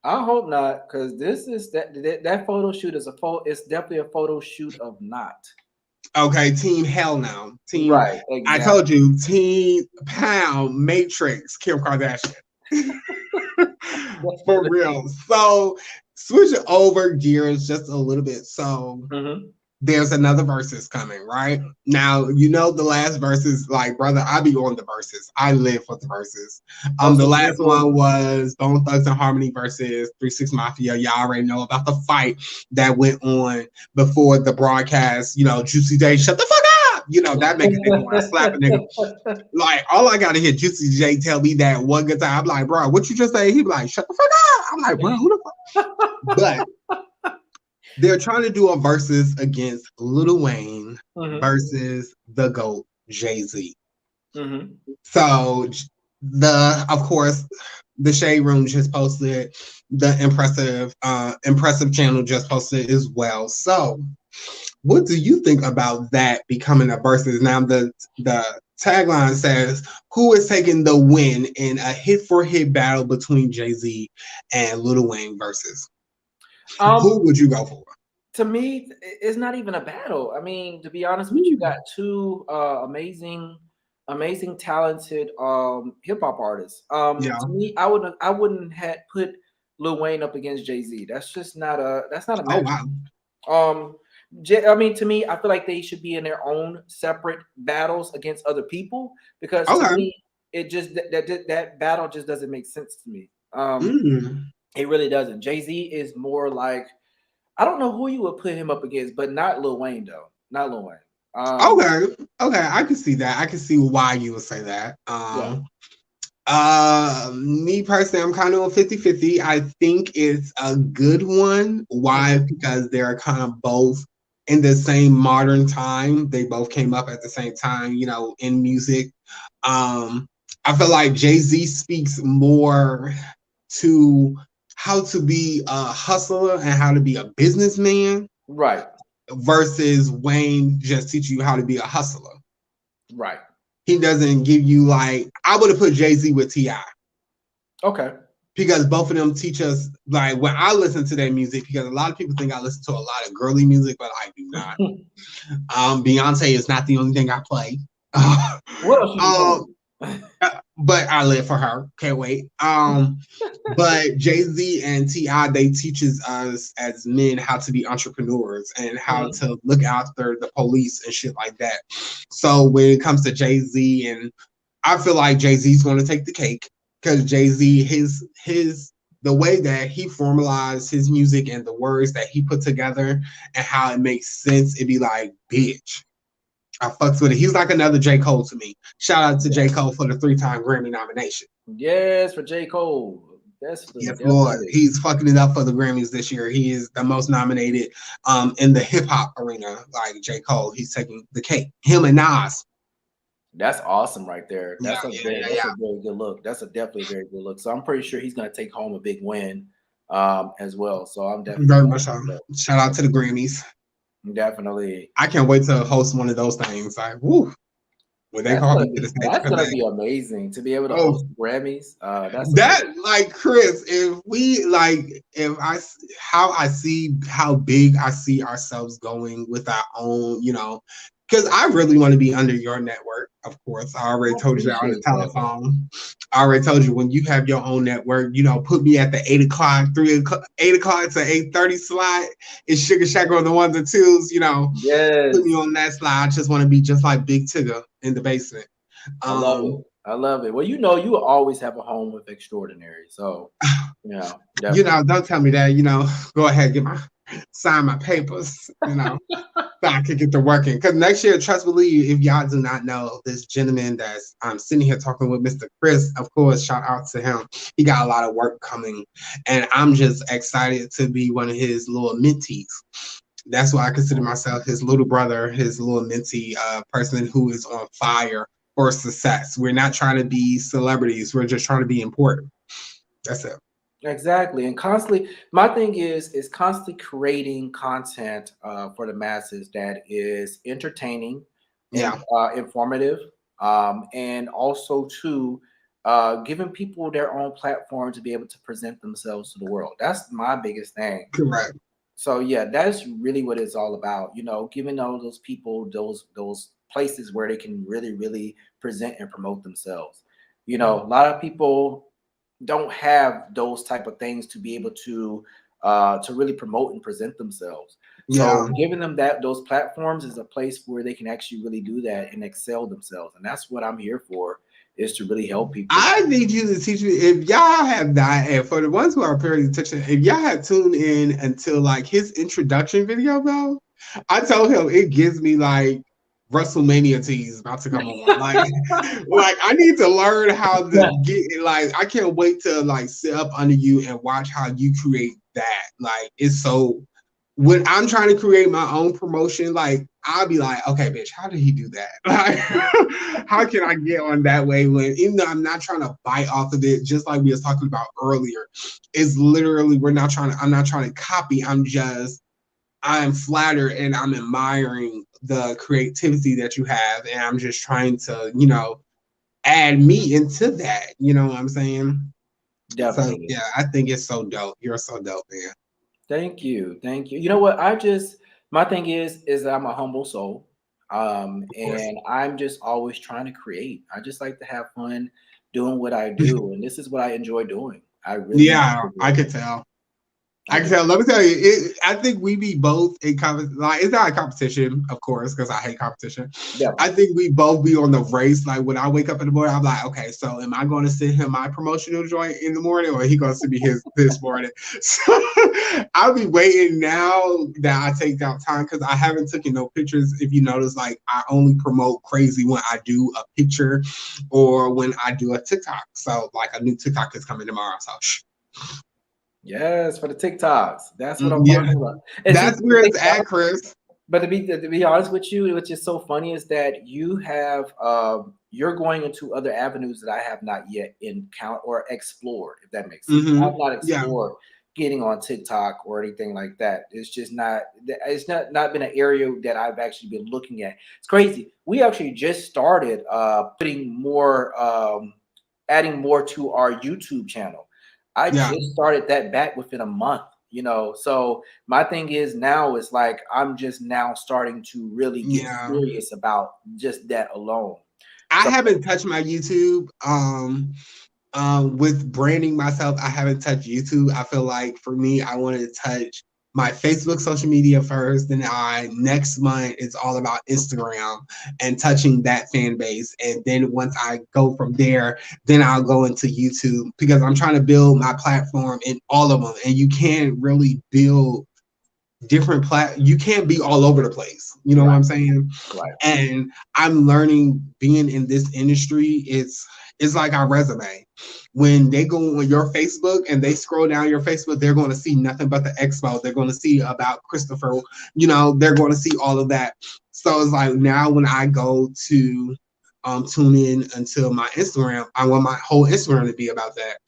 Speaker 1: I hope not, because this is that photo shoot is it's definitely a photo shoot of not.
Speaker 2: Okay, team hell no. Team
Speaker 1: right. Exactly.
Speaker 2: I told you, team pound matrix Kim Kardashian. For real. So switching over gears just a little bit. So there's another verses coming, right? Now, you know the last verses, like, brother, I be on the verses. I live for the verses. The last one was Bone Thugs and Harmony versus 3-6 Mafia. Y'all already know about the fight that went on before the broadcast. You know, Juicy J, shut the fuck up! You know, that make a nigga want to slap a nigga. Like, all I gotta hear Juicy J tell me that one good time. I'm like, bro, what you just say? He be like, shut the fuck up! I'm like, bro, who the fuck? But they're trying to do a versus against Lil Wayne versus the GOAT, Jay-Z. So of course, the Shade Room just posted, the impressive channel just posted as well. So what do you think about that becoming a versus? Now the tagline says, who is taking the win in a hit-for-hit battle between Jay-Z and Lil Wayne versus? Who would you go for?
Speaker 1: To me, it's not even a battle. I mean, to be honest with you, got two amazing, talented hip hop artists. To me, I wouldn't have put Lil Wayne up against Jay-Z. That's just not a match.
Speaker 2: Oh, wow.
Speaker 1: I mean, to me, I feel like they should be in their own separate battles against other people, because to me, it just that battle just doesn't make sense to me. It really doesn't. Jay-Z is more like, I don't know who you would put him up against, but not Lil Wayne though. Not Lil Wayne.
Speaker 2: Okay, I can see that. I can see why you would say that. Me personally, I'm kind of on 50-50. I think it's a good one. Why? Because they're kind of both in the same modern time. They both came up at the same time, you know, in music. I feel like Jay-Z speaks more to how to be a hustler and how to be a businessman.
Speaker 1: Right.
Speaker 2: Versus Wayne just teach you how to be a hustler.
Speaker 1: Right.
Speaker 2: He doesn't give you like, I would have put Jay-Z with T.I. Okay. Because both of them teach us, like when I listen to their music, because a lot of people think I listen to a lot of girly music, but I do not. Beyonce is not the only thing I play. What else but I live for her. Can't wait. But Jay-Z and T.I., they teaches us as men how to be entrepreneurs and how to look after the police and shit like that. So when it comes to Jay-Z, and I feel like Jay-Z's going to take the cake, because Jay-Z, the way that he formalized his music and the words that he put together and how it makes sense, it'd be like, bitch, I fucks with it. He's like another J. Cole to me. Shout out to J. Cole for the 3-time Grammy nomination.
Speaker 1: Yes, for J. Cole. Yes,
Speaker 2: Lord. He's fucking it up for the Grammys this year. He is the most nominated in the hip hop arena. Like J. Cole, he's taking the cake. Him and Nas.
Speaker 1: That's awesome right there. That's a very good look. That's definitely a very good look. So I'm pretty sure he's going to take home a big win as well. So I'm definitely
Speaker 2: very much so. Shout out to the Grammys.
Speaker 1: Definitely.
Speaker 2: I can't wait to host one of those things. Like, woo. When they call me to the stage,
Speaker 1: that's gonna be amazing to be able to host Grammys.
Speaker 2: Like Chris, how big I see ourselves going with our own, you know, because I really want to be under your network. Of course, I already told you that on the telephone. I already told you, when you have your own network, you know, put me at the 8 o'clock to 8:30 slot. It's Sugar Shack on the ones and twos, you know.
Speaker 1: Yes.
Speaker 2: Put me on that slide. I just want to be just like Big Tigger in the basement.
Speaker 1: I love it. Well, you know, you will always have a home with XtrOdinary. So, you know,
Speaker 2: definitely. You know, don't tell me that. You know, go ahead, sign my papers. You know, so I can get to working. Because next year, trust believe, if y'all do not know, this gentleman that's sitting here talking with Mr. Chris, of course, shout out to him. He got a lot of work coming, and I'm just excited to be one of his little mentees. That's why I consider myself his little brother, his little mentee, person who is on fire or success. We're not trying to be celebrities. We're just trying to be important. That's it.
Speaker 1: Exactly. And constantly, my thing is constantly creating content for the masses that is entertaining and
Speaker 2: Yeah.
Speaker 1: informative, and also to giving people their own platform to be able to present themselves to the world. That's my biggest thing.
Speaker 2: Correct.
Speaker 1: So yeah, that's really what it's all about. Giving all those people those places where they can really present and promote themselves. A lot of people don't have those type of things to be able to really promote and present themselves.
Speaker 2: Yeah.
Speaker 1: So giving them those platforms is a place where they can actually really do that and excel themselves. And that's what I'm here for, is to really help people.
Speaker 2: I need you to teach me, if y'all have not, and for the ones who are paying attention, if y'all have tuned in until like his introduction video, though, I told him it gives me like WrestleMania teas about to come on. Like I need to learn how to get like I can't wait to like sit up under you and watch how you create that. Like it's so when I'm trying to create my own promotion, like I'll be like, okay, bitch, how did he do that? Like, how can I get on that way when even though I'm not trying to bite off of it, just like we was talking about earlier, it's literally I'm not trying to copy. I'm flattered and I'm admiring the creativity that you have, and I'm just trying to, add me into that. You know what I'm saying?
Speaker 1: Definitely.
Speaker 2: So yeah, I think it's so dope. You're so dope, man.
Speaker 1: Thank you. Thank you. You know what? My thing is that I'm a humble soul.
Speaker 2: Of course.
Speaker 1: And I'm just always trying to create. I just like to have fun doing what I do. And this is what I enjoy doing. I really
Speaker 2: Yeah,
Speaker 1: enjoy
Speaker 2: I
Speaker 1: doing
Speaker 2: could tell. I
Speaker 1: it.
Speaker 2: can tell. Let me tell you, I think we be both in like it's not a competition, of course, because I hate competition. I
Speaker 1: Definitely.
Speaker 2: think we both be on the race. Like when I wake up in the morning, I'm like, okay, so am I going to send him my promotional joint in the morning, or he going to send me his this morning? So I'll be waiting now that I take out time because I haven't taken no pictures. If you notice, like I only promote crazy when I do a picture or when I do a TikTok. So like a new TikTok is coming tomorrow. So.
Speaker 1: Yes, for the TikToks. That's what I'm
Speaker 2: Yeah,
Speaker 1: talking about. And see,
Speaker 2: that's where it's at, Chris.
Speaker 1: but to be honest with you, which is so funny, is that you're going into other avenues that I have not yet encountered or explored, if that makes sense.
Speaker 2: Mm-hmm.
Speaker 1: I've not
Speaker 2: Yeah.
Speaker 1: explored getting on TikTok or anything like that. It's not been an area that I've actually been looking at. It's crazy. We actually just started putting more adding more to our YouTube channel. I
Speaker 2: Yeah.
Speaker 1: just started that back within a month. So my thing is now is like I'm just now starting to really get
Speaker 2: Yeah.
Speaker 1: serious about just that alone.
Speaker 2: I
Speaker 1: So
Speaker 2: haven't touched my YouTube. With branding myself, I haven't touched YouTube. I feel like for me, I wanted to touch my Facebook social media first. Then next month it's all about Instagram and touching that fan base. And then once I go from there, then I'll go into YouTube because I'm trying to build my platform in all of them. And you can't really build you can't be all over the place. You know what I'm saying?
Speaker 1: right,
Speaker 2: And I'm learning being in this industry, it's like our resume. When they go on your Facebook and they scroll down your Facebook, they're going to see nothing but the expo. They're going to see about Christopher, they're going to see all of that. So it's like now when I go to tune in until my Instagram, I want my whole Instagram to be about that.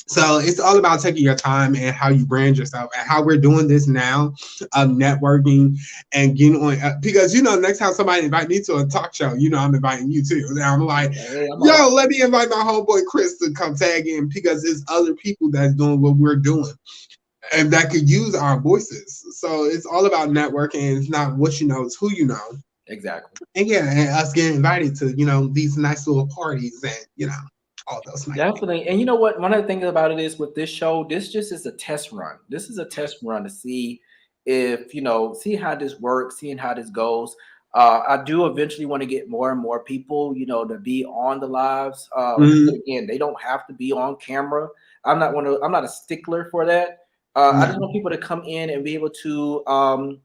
Speaker 2: So it's all about taking your time and how you brand yourself and how we're doing this now of networking and getting on because next time somebody invite me to a talk show, I'm inviting you too. And I'm like,
Speaker 1: hey,
Speaker 2: yo, let me invite my homeboy Chris to come tag in because there's other people that's doing what we're doing and that could use our voices. So it's all about networking. It's not what you know, it's who you know.
Speaker 1: exactly.
Speaker 2: And yeah, and us getting invited to, these nice little parties and, all those nice things.
Speaker 1: Definitely. And you know what? One of the things about it is with this show, this just is a test run. This is a test run to see if, see how this works, seeing how this goes. I do eventually want to get more and more people, to be on the lives. Like I said, again, they don't have to be on camera. I'm not a stickler for that. I just want people to come in and be able to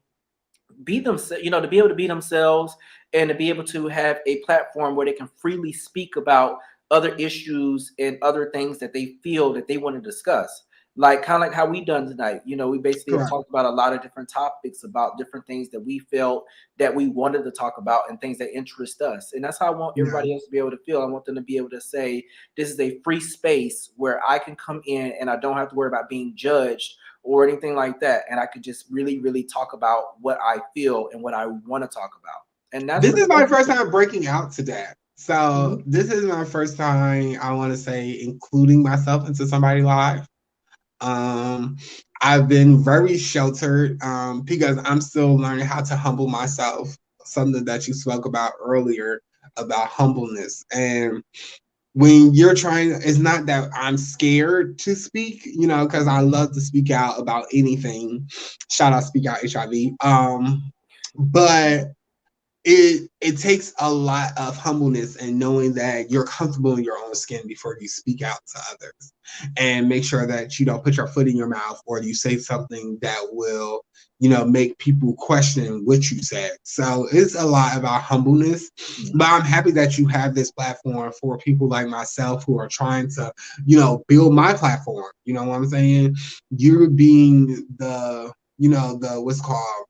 Speaker 1: be themselves, to be able to be themselves and to be able to have a platform where they can freely speak about other issues and other things that they feel that they want to discuss. like kind of like how we done tonight. You know, we basically have
Speaker 2: Correct.
Speaker 1: talked about a lot of different topics about different things that we felt that we wanted to talk about and things that interest us. And that's how I want
Speaker 2: Yeah.
Speaker 1: everybody else to be able to feel. I want them to be able to say, this is a free space where I can come in and I don't have to worry about being judged or anything like that. And I could just really, really talk about what I feel and what I want to talk about. And that's
Speaker 2: This
Speaker 1: what
Speaker 2: is my first time breaking out to that. So
Speaker 1: Mhm.
Speaker 2: this is my first time, I want to say, including myself into somebody's life. I've been very sheltered because I'm still learning how to humble myself, something that you spoke about earlier about humbleness. And when you're trying, it's not that I'm scared to speak, you know, because I love to speak out about anything. Shout out Speak Out HIV. But it takes a lot of humbleness and knowing that you're comfortable in your own skin before you speak out to others, and make sure that you don't put your foot in your mouth or you say something that will, you know, make people question what you said. So it's a lot about humbleness. But I'm happy that you have this platform for people like myself who are trying to, you know, build my platform. You know what I'm saying? You're being the, you know, the what's called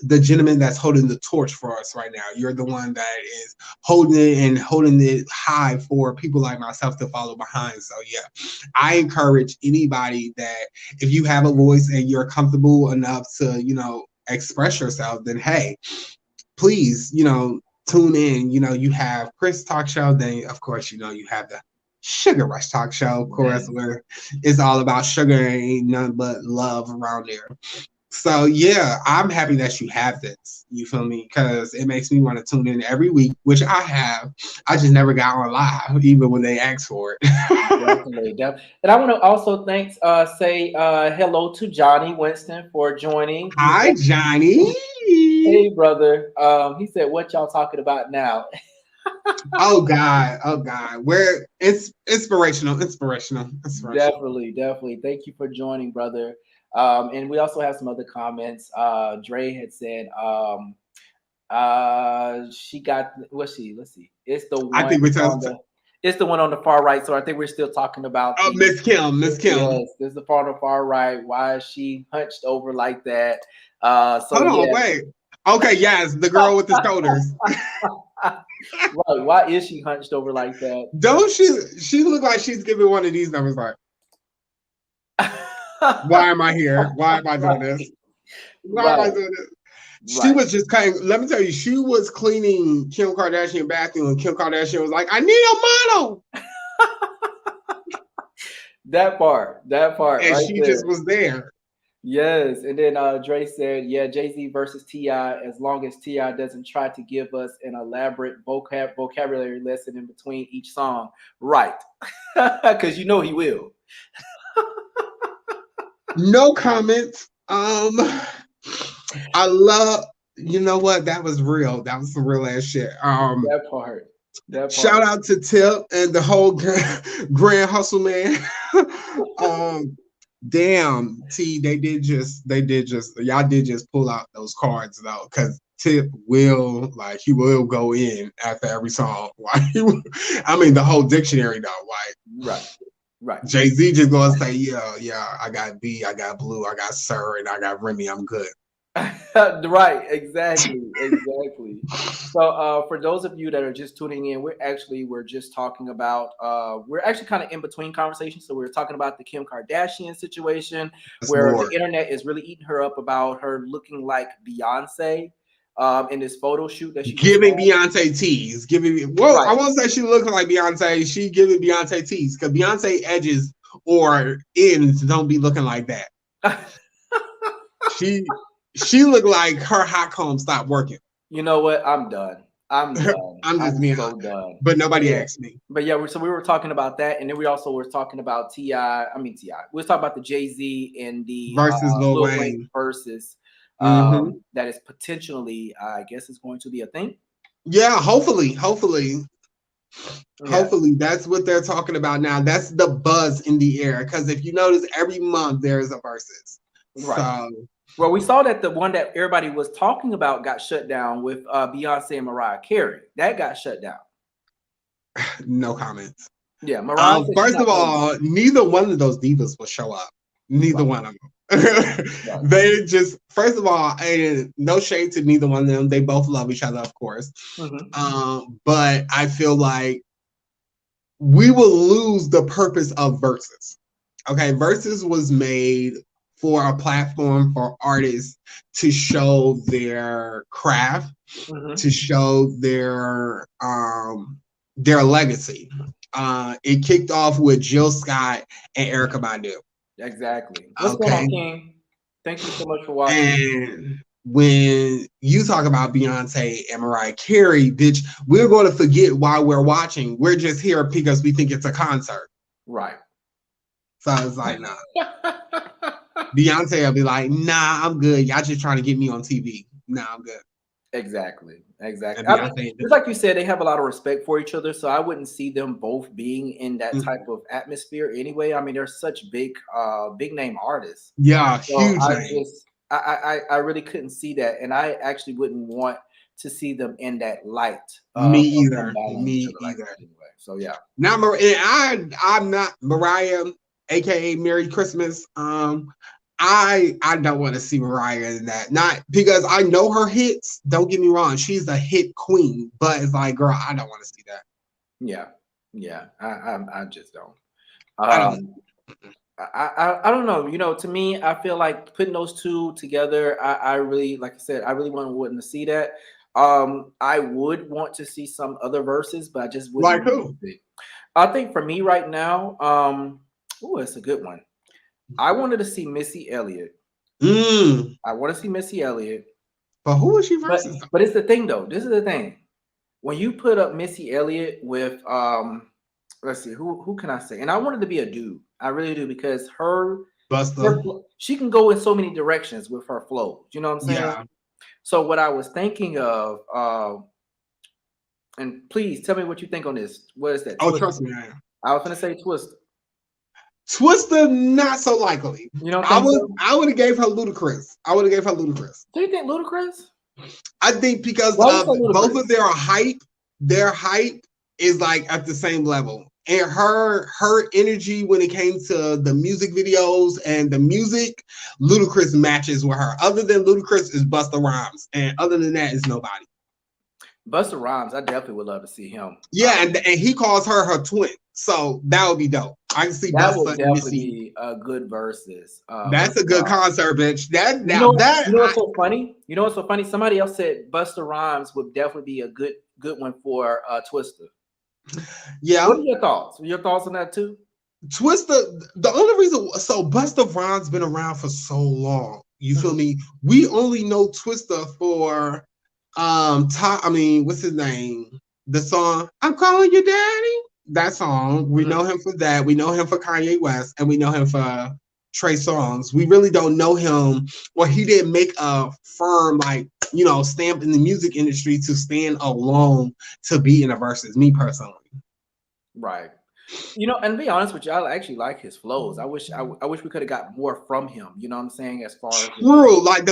Speaker 2: the gentleman that's holding the torch for us right now. You're the one that is holding it and holding it high for people like myself to follow behind. So yeah, I encourage anybody that if you have a voice and you're comfortable enough to, you know, express yourself, then hey, please, you know, tune in. You know, you have Chris Talk Show, then of course, you know, you have the Sugar Rush Talk Show, of course, where it's all about sugar and ain't nothing but love around there. So yeah, I'm happy that you have this. You feel me? Because it makes me want to tune in every week, which I have. I just never got on live, even when they asked for it.
Speaker 1: Definitely, and I want to also say hello to Johnny Winston for joining. He
Speaker 2: Hi,
Speaker 1: said,
Speaker 2: Johnny.
Speaker 1: "Hey, brother." He said, "What y'all talking about now?"
Speaker 2: Oh God, oh God. Where it's inspirational.
Speaker 1: Definitely, definitely. Thank you for joining, brother. And we also have some other comments. Dre had said, she got what's she? Let's see.
Speaker 2: I think we're
Speaker 1: It's the one on the far right. So I think we're still talking about
Speaker 2: oh,
Speaker 1: the
Speaker 2: Miss Kim, Miss Kim.
Speaker 1: yes. There's the part on the far right. Why is she hunched over like that? So
Speaker 2: Hold on,
Speaker 1: yeah.
Speaker 2: wait. Okay, yes, the girl with the shoulders.
Speaker 1: Right. Why is she hunched over like that?
Speaker 2: Don't she look like she's giving one of these numbers like, why am I here? Why am I doing this? Why am I
Speaker 1: Right.
Speaker 2: doing this? She
Speaker 1: Right.
Speaker 2: was just kind of, let me tell you, she was cleaning Kim Kardashian bathroom and Kim Kardashian was like, I need a model.
Speaker 1: That part
Speaker 2: And
Speaker 1: right
Speaker 2: she
Speaker 1: there.
Speaker 2: just was there.
Speaker 1: Yes, and then Dre said, "Yeah, Jay-Z versus Ti. As long as Ti doesn't try to give us an elaborate vocabulary lesson in between each song, right? Because you know he will."
Speaker 2: No comments. I love, you know what? That was real. That was some real ass shit.
Speaker 1: That part. That part.
Speaker 2: Shout out to Tip and the whole Grand Hustle man. Damn, T, y'all did just pull out those cards though, because Tip will he will go in after every song. Like, I mean, the whole dictionary though. Like,
Speaker 1: Right. Right.
Speaker 2: Jay-Z just gonna say, yeah, I got B, I got Blue, I got Sir, and I got Remy. I'm good.
Speaker 1: Right. Exactly. So for those of you that are just tuning in, we're just talking about we're actually kind of in between conversations. So we're talking about the Kim Kardashian situation
Speaker 2: Yes,
Speaker 1: where the
Speaker 2: Lord.
Speaker 1: internet is really eating her up about her looking like Beyonce in this photo shoot that she just
Speaker 2: Giving
Speaker 1: had.
Speaker 2: Beyonce tease. Well, I
Speaker 1: Right.
Speaker 2: won't say she looks like Beyonce. She giving Beyonce tease because Beyonce edges or ends don't be looking like that. She looked like her hot comb stopped working.
Speaker 1: You know what? I'm done. I'm done.
Speaker 2: I'm just
Speaker 1: I'm
Speaker 2: being
Speaker 1: so
Speaker 2: honest.
Speaker 1: done.
Speaker 2: But
Speaker 1: But
Speaker 2: nobody
Speaker 1: yeah.
Speaker 2: asked me.
Speaker 1: But yeah, so we were talking about that, and then we also were talking about Ti. We were talking about the Jay-Z and the
Speaker 2: Versus Lil
Speaker 1: Lil Wayne
Speaker 2: Wayne.
Speaker 1: versus
Speaker 2: Mm-hmm.
Speaker 1: that is potentially, I guess, is going to be a thing.
Speaker 2: Yeah, hopefully.
Speaker 1: Yeah.
Speaker 2: Hopefully that's what they're talking about now. That's the buzz in the air. Because if you notice, every month there's a versus.
Speaker 1: Right.
Speaker 2: So
Speaker 1: Well, we saw that the one that everybody was talking about got shut down with Beyonce and Mariah Carey. That got shut down.
Speaker 2: no comments.
Speaker 1: Yeah, Mariah.
Speaker 2: First of all, neither one of those divas will show up. Neither one of them. They just, first of all, and no shade to neither one of them. They both love each other, of course. But I feel like we will lose the purpose of Versus. Okay, Versus was made for a platform for artists to show their craft, to show their legacy. It kicked off with Jill Scott and Erykah Badu.
Speaker 1: Exactly. What's going on, King? Thank you so much for watching.
Speaker 2: And when you talk about Beyonce and Mariah Carey, bitch, we're going to forget why we're watching. We're just here because we think it's a concert.
Speaker 1: Right.
Speaker 2: So I was like, nah. Beyonce will be like, nah, I'm good. Y'all just trying to get me on TV. Nah, I'm good.
Speaker 1: Exactly. Just like you said, they have a lot of respect for each other, so I wouldn't see them both being in that type of atmosphere anyway. I mean, they're such big name artists.
Speaker 2: Yeah,
Speaker 1: so
Speaker 2: huge
Speaker 1: name. I really couldn't see that, and I actually wouldn't want to see them in that light.
Speaker 2: Me either. Anyway.
Speaker 1: So yeah.
Speaker 2: Now, I'm not Mariah, aka Merry Christmas. I don't want to see Mariah in that. Not because I know her hits. Don't get me wrong, she's a hit queen. But it's like, girl, I don't want to see that.
Speaker 1: Yeah. I just don't. I don't know. You know, to me, I feel like putting those two together. I really, like I said, I really wouldn't to see that. I would want to see some other verses, but I just wouldn't.
Speaker 2: Like who?
Speaker 1: I think for me right now, it's a good one. I wanted to see Missy Elliott. I want to see Missy Elliott.
Speaker 2: But who is she versus?
Speaker 1: But it's the thing, though. This is the thing. When you put up Missy Elliott with, let's see, who can I say? And I wanted to be a dude. I really do, because her she can go in so many directions with her flows. You know what I'm saying?
Speaker 2: Yeah.
Speaker 1: So what I was thinking of, and please tell me what you think on this. What is that?
Speaker 2: Oh, trust me,
Speaker 1: I was going to say Twista.
Speaker 2: Twista, not so likely.
Speaker 1: You know,
Speaker 2: I would have gave her Ludacris.
Speaker 1: Do you think Ludacris?
Speaker 2: I think because both of their hype is like at the same level, and her energy when it came to the music videos and the music, Ludacris matches with her. Other than Ludacris is Busta Rhymes, and other than that is nobody.
Speaker 1: Busta Rhymes, I definitely would love to see him.
Speaker 2: Yeah, and he calls her twin, so that would be dope. I can see
Speaker 1: that
Speaker 2: Busta
Speaker 1: would definitely be a good versus.
Speaker 2: That's a good concert, bitch.
Speaker 1: You know what's so funny? You know what's so funny? Somebody else said Busta Rhymes would definitely be a good one for Twista.
Speaker 2: Yeah.
Speaker 1: What are your thoughts? Your thoughts on that too?
Speaker 2: Twista, the only reason, so Busta Rhymes been around for so long. You feel me? We only know Twista for what's his name? The song "I'm Calling You Daddy." That song, we know him for that. We know him for Kanye West, and we know him for Trey Songz. We really don't know him, or he didn't make a firm stamp in the music industry to stand alone to be in a versus. Me personally,
Speaker 1: right? You know, and to be honest with you, I actually like his flows. I wish we could have got more from him. You know what I'm saying? As far as
Speaker 2: like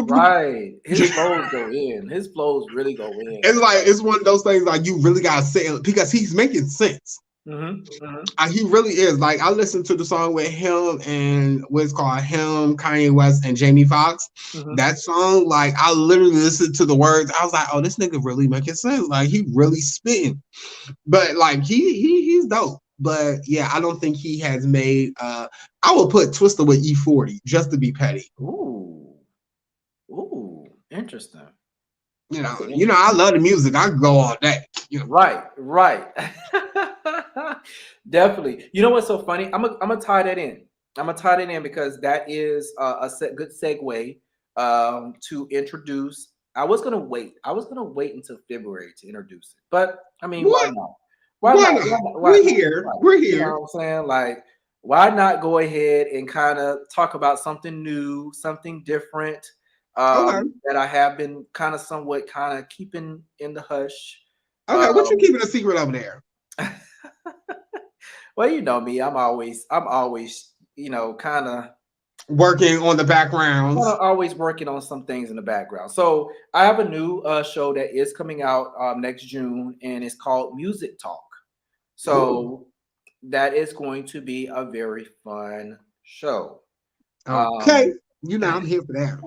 Speaker 1: right, his flows go in. His flows really go in.
Speaker 2: It's one of those things like you really gotta say it because he's making sense. He really is. Like I listened to the song with him and what's called him, Kanye West, and Jamie Foxx. That song, like I literally listened to the words. I was like, oh, this nigga really making sense. Like he really spitting. But like he's dope. But yeah, I don't think he has made. I would put Twista with E40 just to be petty.
Speaker 1: Ooh, interesting.
Speaker 2: You know, I love the music. I could go all day. You know,
Speaker 1: right. Definitely. You know what's so funny? I'm gonna tie that in. I'm gonna tie that in because that is good segue to introduce. I was gonna wait until February to introduce it, but I mean, why not? Why not?
Speaker 2: We're here.
Speaker 1: You know what I'm saying? Like, why not go ahead and kind of talk about something new, something different that I have been kind of keeping in the hush.
Speaker 2: Okay, what you keeping a secret over there?
Speaker 1: Well, you know me. I'm always, kind of
Speaker 2: working on the background.
Speaker 1: Always working on some things in the background. So I have a new show that is coming out next June, and it's called Music Talk. So that is going to be a very fun show.
Speaker 2: Okay. You know, I'm here for that.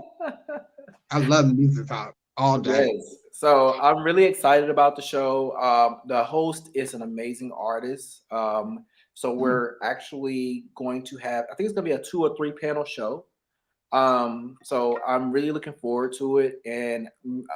Speaker 2: I love music talk all day.
Speaker 1: Yes. So I'm really excited about the show. The host is an amazing artist. So we're actually going to have, I think it's going to be a 2 or 3 panel show. So I'm really looking forward to it. And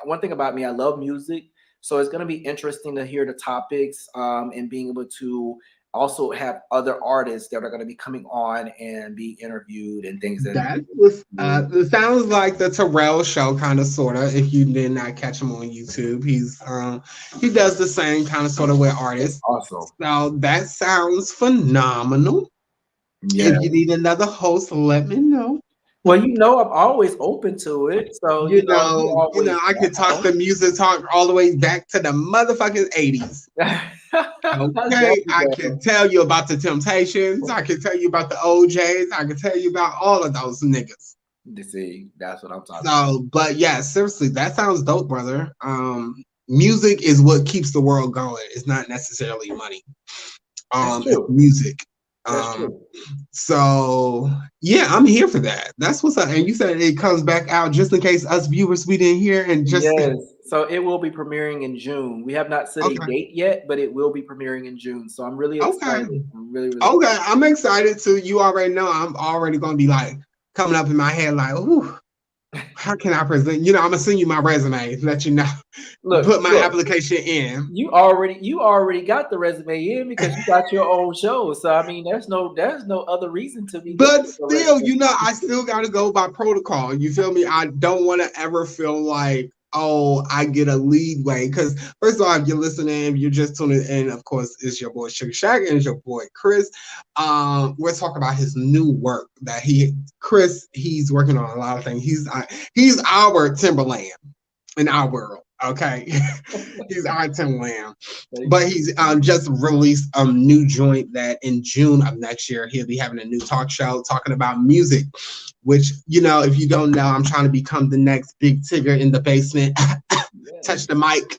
Speaker 1: one thing about me, I love music. So it's going to be interesting to hear the topics and being able to also have other artists that are going to be coming on and be interviewed and things that.
Speaker 2: That was it sounds like the Terrell show, kind of sorta. If you did not catch him on YouTube, he does the same kind of sort of with artists.
Speaker 1: Awesome.
Speaker 2: So that sounds phenomenal.
Speaker 1: Yeah.
Speaker 2: If you need another host, let me know.
Speaker 1: Well, I'm always open to it. So
Speaker 2: You know, I could talk the music talk all the way back to the motherfucking 80s. Okay, I can tell you about the Temptations. I can tell you about the OJs. I can tell you about all of those niggas.
Speaker 1: See, that's what I'm talking about.
Speaker 2: So, but yeah, seriously, that sounds dope, brother. Music is what keeps the world going. It's not necessarily money. It's music.
Speaker 1: That's true.
Speaker 2: So yeah, I'm here for that. That's what's up. And you said it comes back out just in case us viewers we didn't hear and just
Speaker 1: yes. So it will be premiering in June. We have not set a date yet, but it will be premiering in June. So I'm really excited. I'm really
Speaker 2: okay. I'm excited too. You already know I'm already gonna be like coming up in my head like, ooh, how can I present? I'm gonna send you my resume, let you know. Put my application in.
Speaker 1: You already got the resume in because you got your own show. So I mean, there's no other reason to be.
Speaker 2: But still, I still gotta go by protocol. You feel me? I don't want to ever feel like, oh, I get a leadway. Because first of all, if you're listening, if you're just tuning in, of course, it's your boy Sugar Shack and it's your boy Chris. We're talking about his new work that he's working on a lot of things. He's our Timberland in our world. Okay, he's our Timberland, but he's just released a new joint that in June of next year he'll be having a new talk show talking about music. Which if you don't know, I'm trying to become the next big Tigger in the basement. Touch the mic,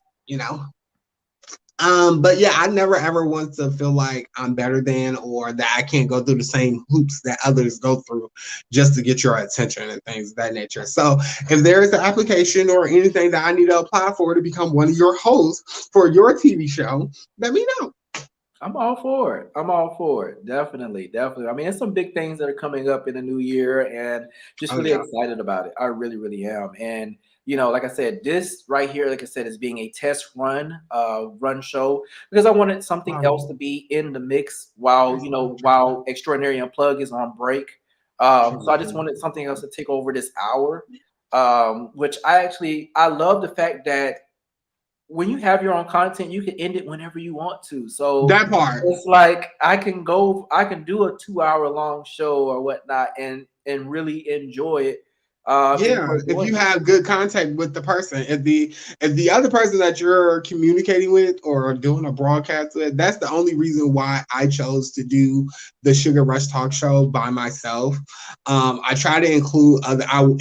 Speaker 2: But yeah, I never ever want to feel like I'm better than or that I can't go through the same hoops that others go through just to get your attention and things of that nature. So if there is an application or anything that I need to apply for to become one of your hosts for your TV show, let me know.
Speaker 1: I'm all for it. Definitely. I mean, there's some big things that are coming up in the new year and just really excited about it. I really, really am. And like I said, this right here, like I said, is being a test run show because I wanted something else to be in the mix while XtrOdinary Unplug is on break. So I just wanted something else to take over this hour, which I love the fact that when you have your own content, you can end it whenever you want to. So
Speaker 2: that part,
Speaker 1: it's like I can do a 2-hour long show or whatnot and really enjoy it.
Speaker 2: If you have good contact with the person, if the other person that you're communicating with or doing a broadcast with, that's the only reason why I chose to do the Sugar Rush Talk Show by myself. I try to include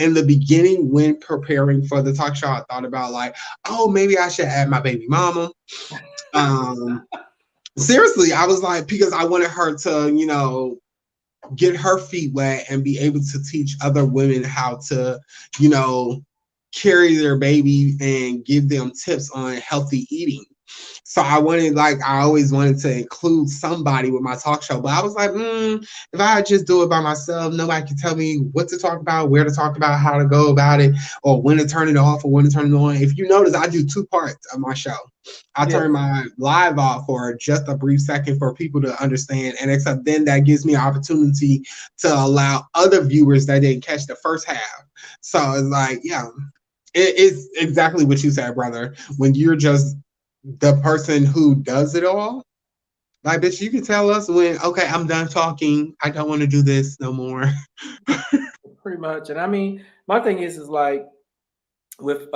Speaker 2: in the beginning when preparing for the talk show, I thought about like, oh, maybe I should add my baby mama. Seriously, I was like, because I wanted her to, get her feet wet and be able to teach other women how to, carry their baby and give them tips on healthy eating. So I always wanted to include somebody with my talk show, but I was like, if I just do it by myself, nobody can tell me what to talk about, where to talk about, how to go about it, or when to turn it off or when to turn it on. If you notice, I do 2 parts of my show. I turn my live off for just a brief second for people to understand, and except then that gives me an opportunity to allow other viewers that didn't catch the first half. So it's like, it's exactly what you said, brother. When you're just the person who does it all, like, bitch, you can tell us when, okay, I'm done talking. I don't want to do this no more.
Speaker 1: Pretty much. And I mean, my thing is like with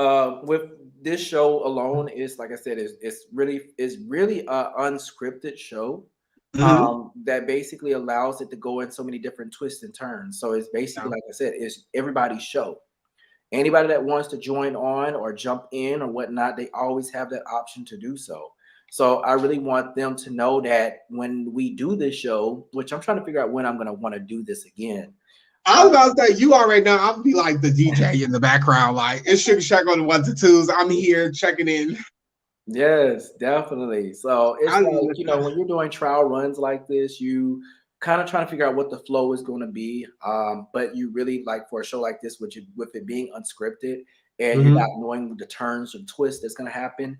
Speaker 1: this show alone is like I said, it's really a unscripted show that basically allows it to go in so many different twists and turns. So it's basically like I said, it's everybody's show. Anybody that wants to join on or jump in or whatnot, they always have that option to do so. So I really want them to know that when we do this show, which I'm trying to figure out when I'm going to want to do this again.
Speaker 2: I was about to say, you already know, I'll be like the DJ in the background, like, it's Sugar Shack on the 1s and 2s. I'm here checking in.
Speaker 1: Yes, definitely. So it's
Speaker 2: I
Speaker 1: like, when you're doing trial runs like this, you kind of trying to figure out what the flow is going to be. But you really like for a show like this, with it being unscripted and you're not knowing the turns or twists that's going to happen.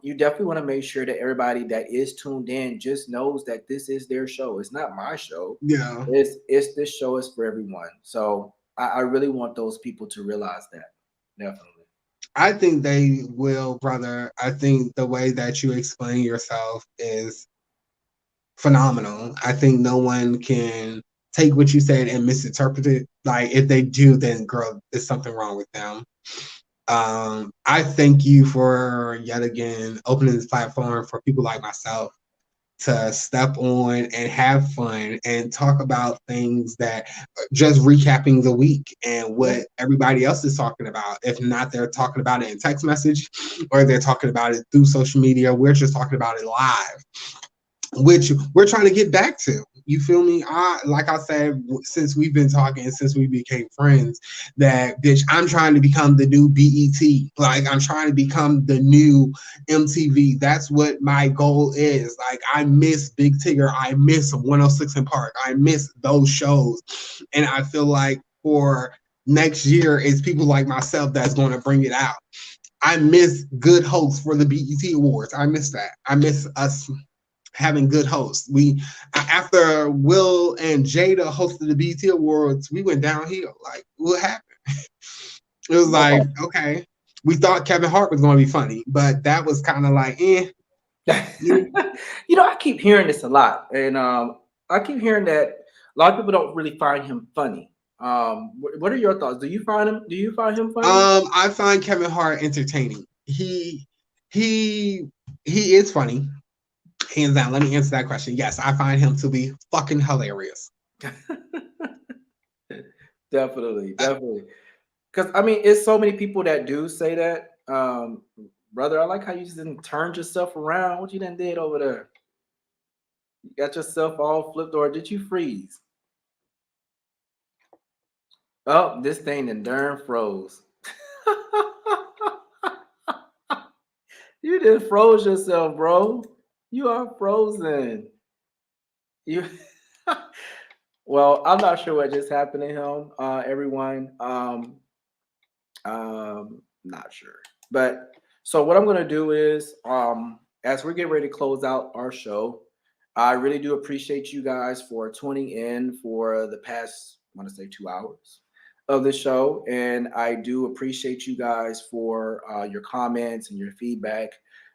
Speaker 1: You definitely want to make sure that everybody that is tuned in just knows that this is their show. It's not my show.
Speaker 2: Yeah.
Speaker 1: It's this show is for everyone. So I really want those people to realize that. Definitely.
Speaker 2: I think they will, brother. I think the way that you explain yourself is phenomenal. I think no one can take what you said and misinterpret it. Like, if they do, then girl, there's something wrong with them. I thank you for yet again opening this platform for people like myself to step on and have fun and talk about things that just recapping the week and what everybody else is talking about. If not, they're talking about it in text message or they're talking about it through social media. We're just talking about it live, which we're trying to get back to. You feel me? Like I said, since we've been talking, since we became friends, that bitch, I'm trying to become the new BET. Like, I'm trying to become the new MTV. That's what my goal is. Like, I miss Big Tigger. I miss 106 in Park. I miss those shows. And I feel like for next year, it's people like myself that's going to bring it out. I miss good hosts for the BET Awards. I miss that. I miss us having good hosts. We, after Will and Jada hosted the BET Awards, we went downhill. Like, what happened? It was like, okay, we thought Kevin Hart was going to be funny, but that was kind of like,
Speaker 1: I keep hearing this a lot, and I keep hearing that a lot of people don't really find him funny. What are your thoughts? Do you find him funny?
Speaker 2: I find Kevin Hart entertaining. He is funny. Hands down. Let me answer that question. Yes, I find him to be fucking hilarious.
Speaker 1: Definitely. Because I mean, it's so many people that do say that. Brother, I like how you just didn't turn yourself around. What you done did over there? You got yourself all flipped, or did you freeze? Oh, this thing done darn froze. You didn't froze yourself, bro. You are frozen. You well, I'm not sure what just happened to him, everyone. Not sure. But so what I'm gonna do is, as we're getting ready to close out our show, I really do appreciate you guys for tuning in for the past, I want to say 2 hours of the show. And I do appreciate you guys for your comments and your feedback.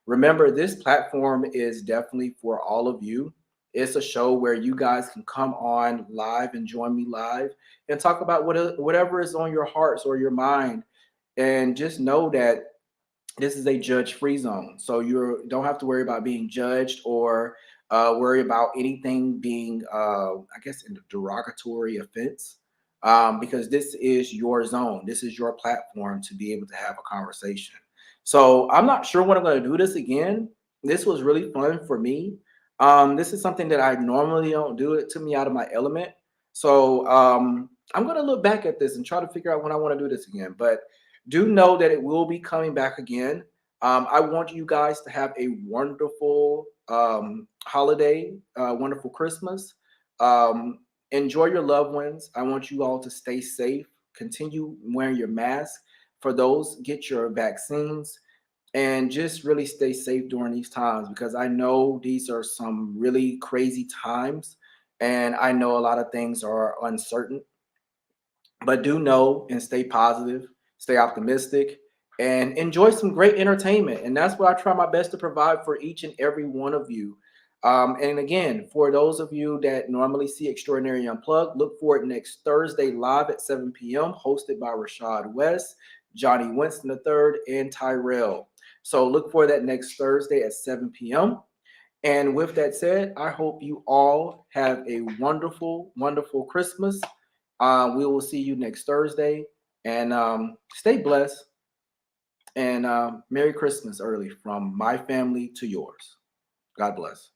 Speaker 1: Remember, this platform is definitely for all of you. It's a show where you guys can come on live and join me live and talk about whatever is on your hearts or your mind. And just know that this is a judge-free zone. So you don't have to worry about being judged or worry about anything being, I guess, in a derogatory offense, because this is your zone. This is your platform to be able to have a conversation. So I'm not sure when I'm going to do this again. This was really fun for me. This is something that I normally don't do. It took me out of my element. So I'm going to look back at this and try to figure out when I want to do this again. But do know that it will be coming back again. I want you guys to have a wonderful holiday, wonderful Christmas. Enjoy your loved ones. I want you all to stay safe. Continue wearing your mask. For those, get your vaccines and just really stay safe during these times, because I know these are some really crazy times and I know a lot of things are uncertain. But do know and stay positive, stay optimistic, and enjoy some great entertainment. And that's what I try my best to provide for each and every one of you. And again, for those of you that normally see Extraordinary Unplugged, look for it next Thursday live at 7 p.m., hosted by Rashad West, Johnny Winston III, and Tyrell. So look for that next Thursday at 7 p.m. And with that said, I hope you all have a wonderful, wonderful Christmas. We will see you next Thursday, and stay blessed And Merry Christmas early from my family to yours. God bless.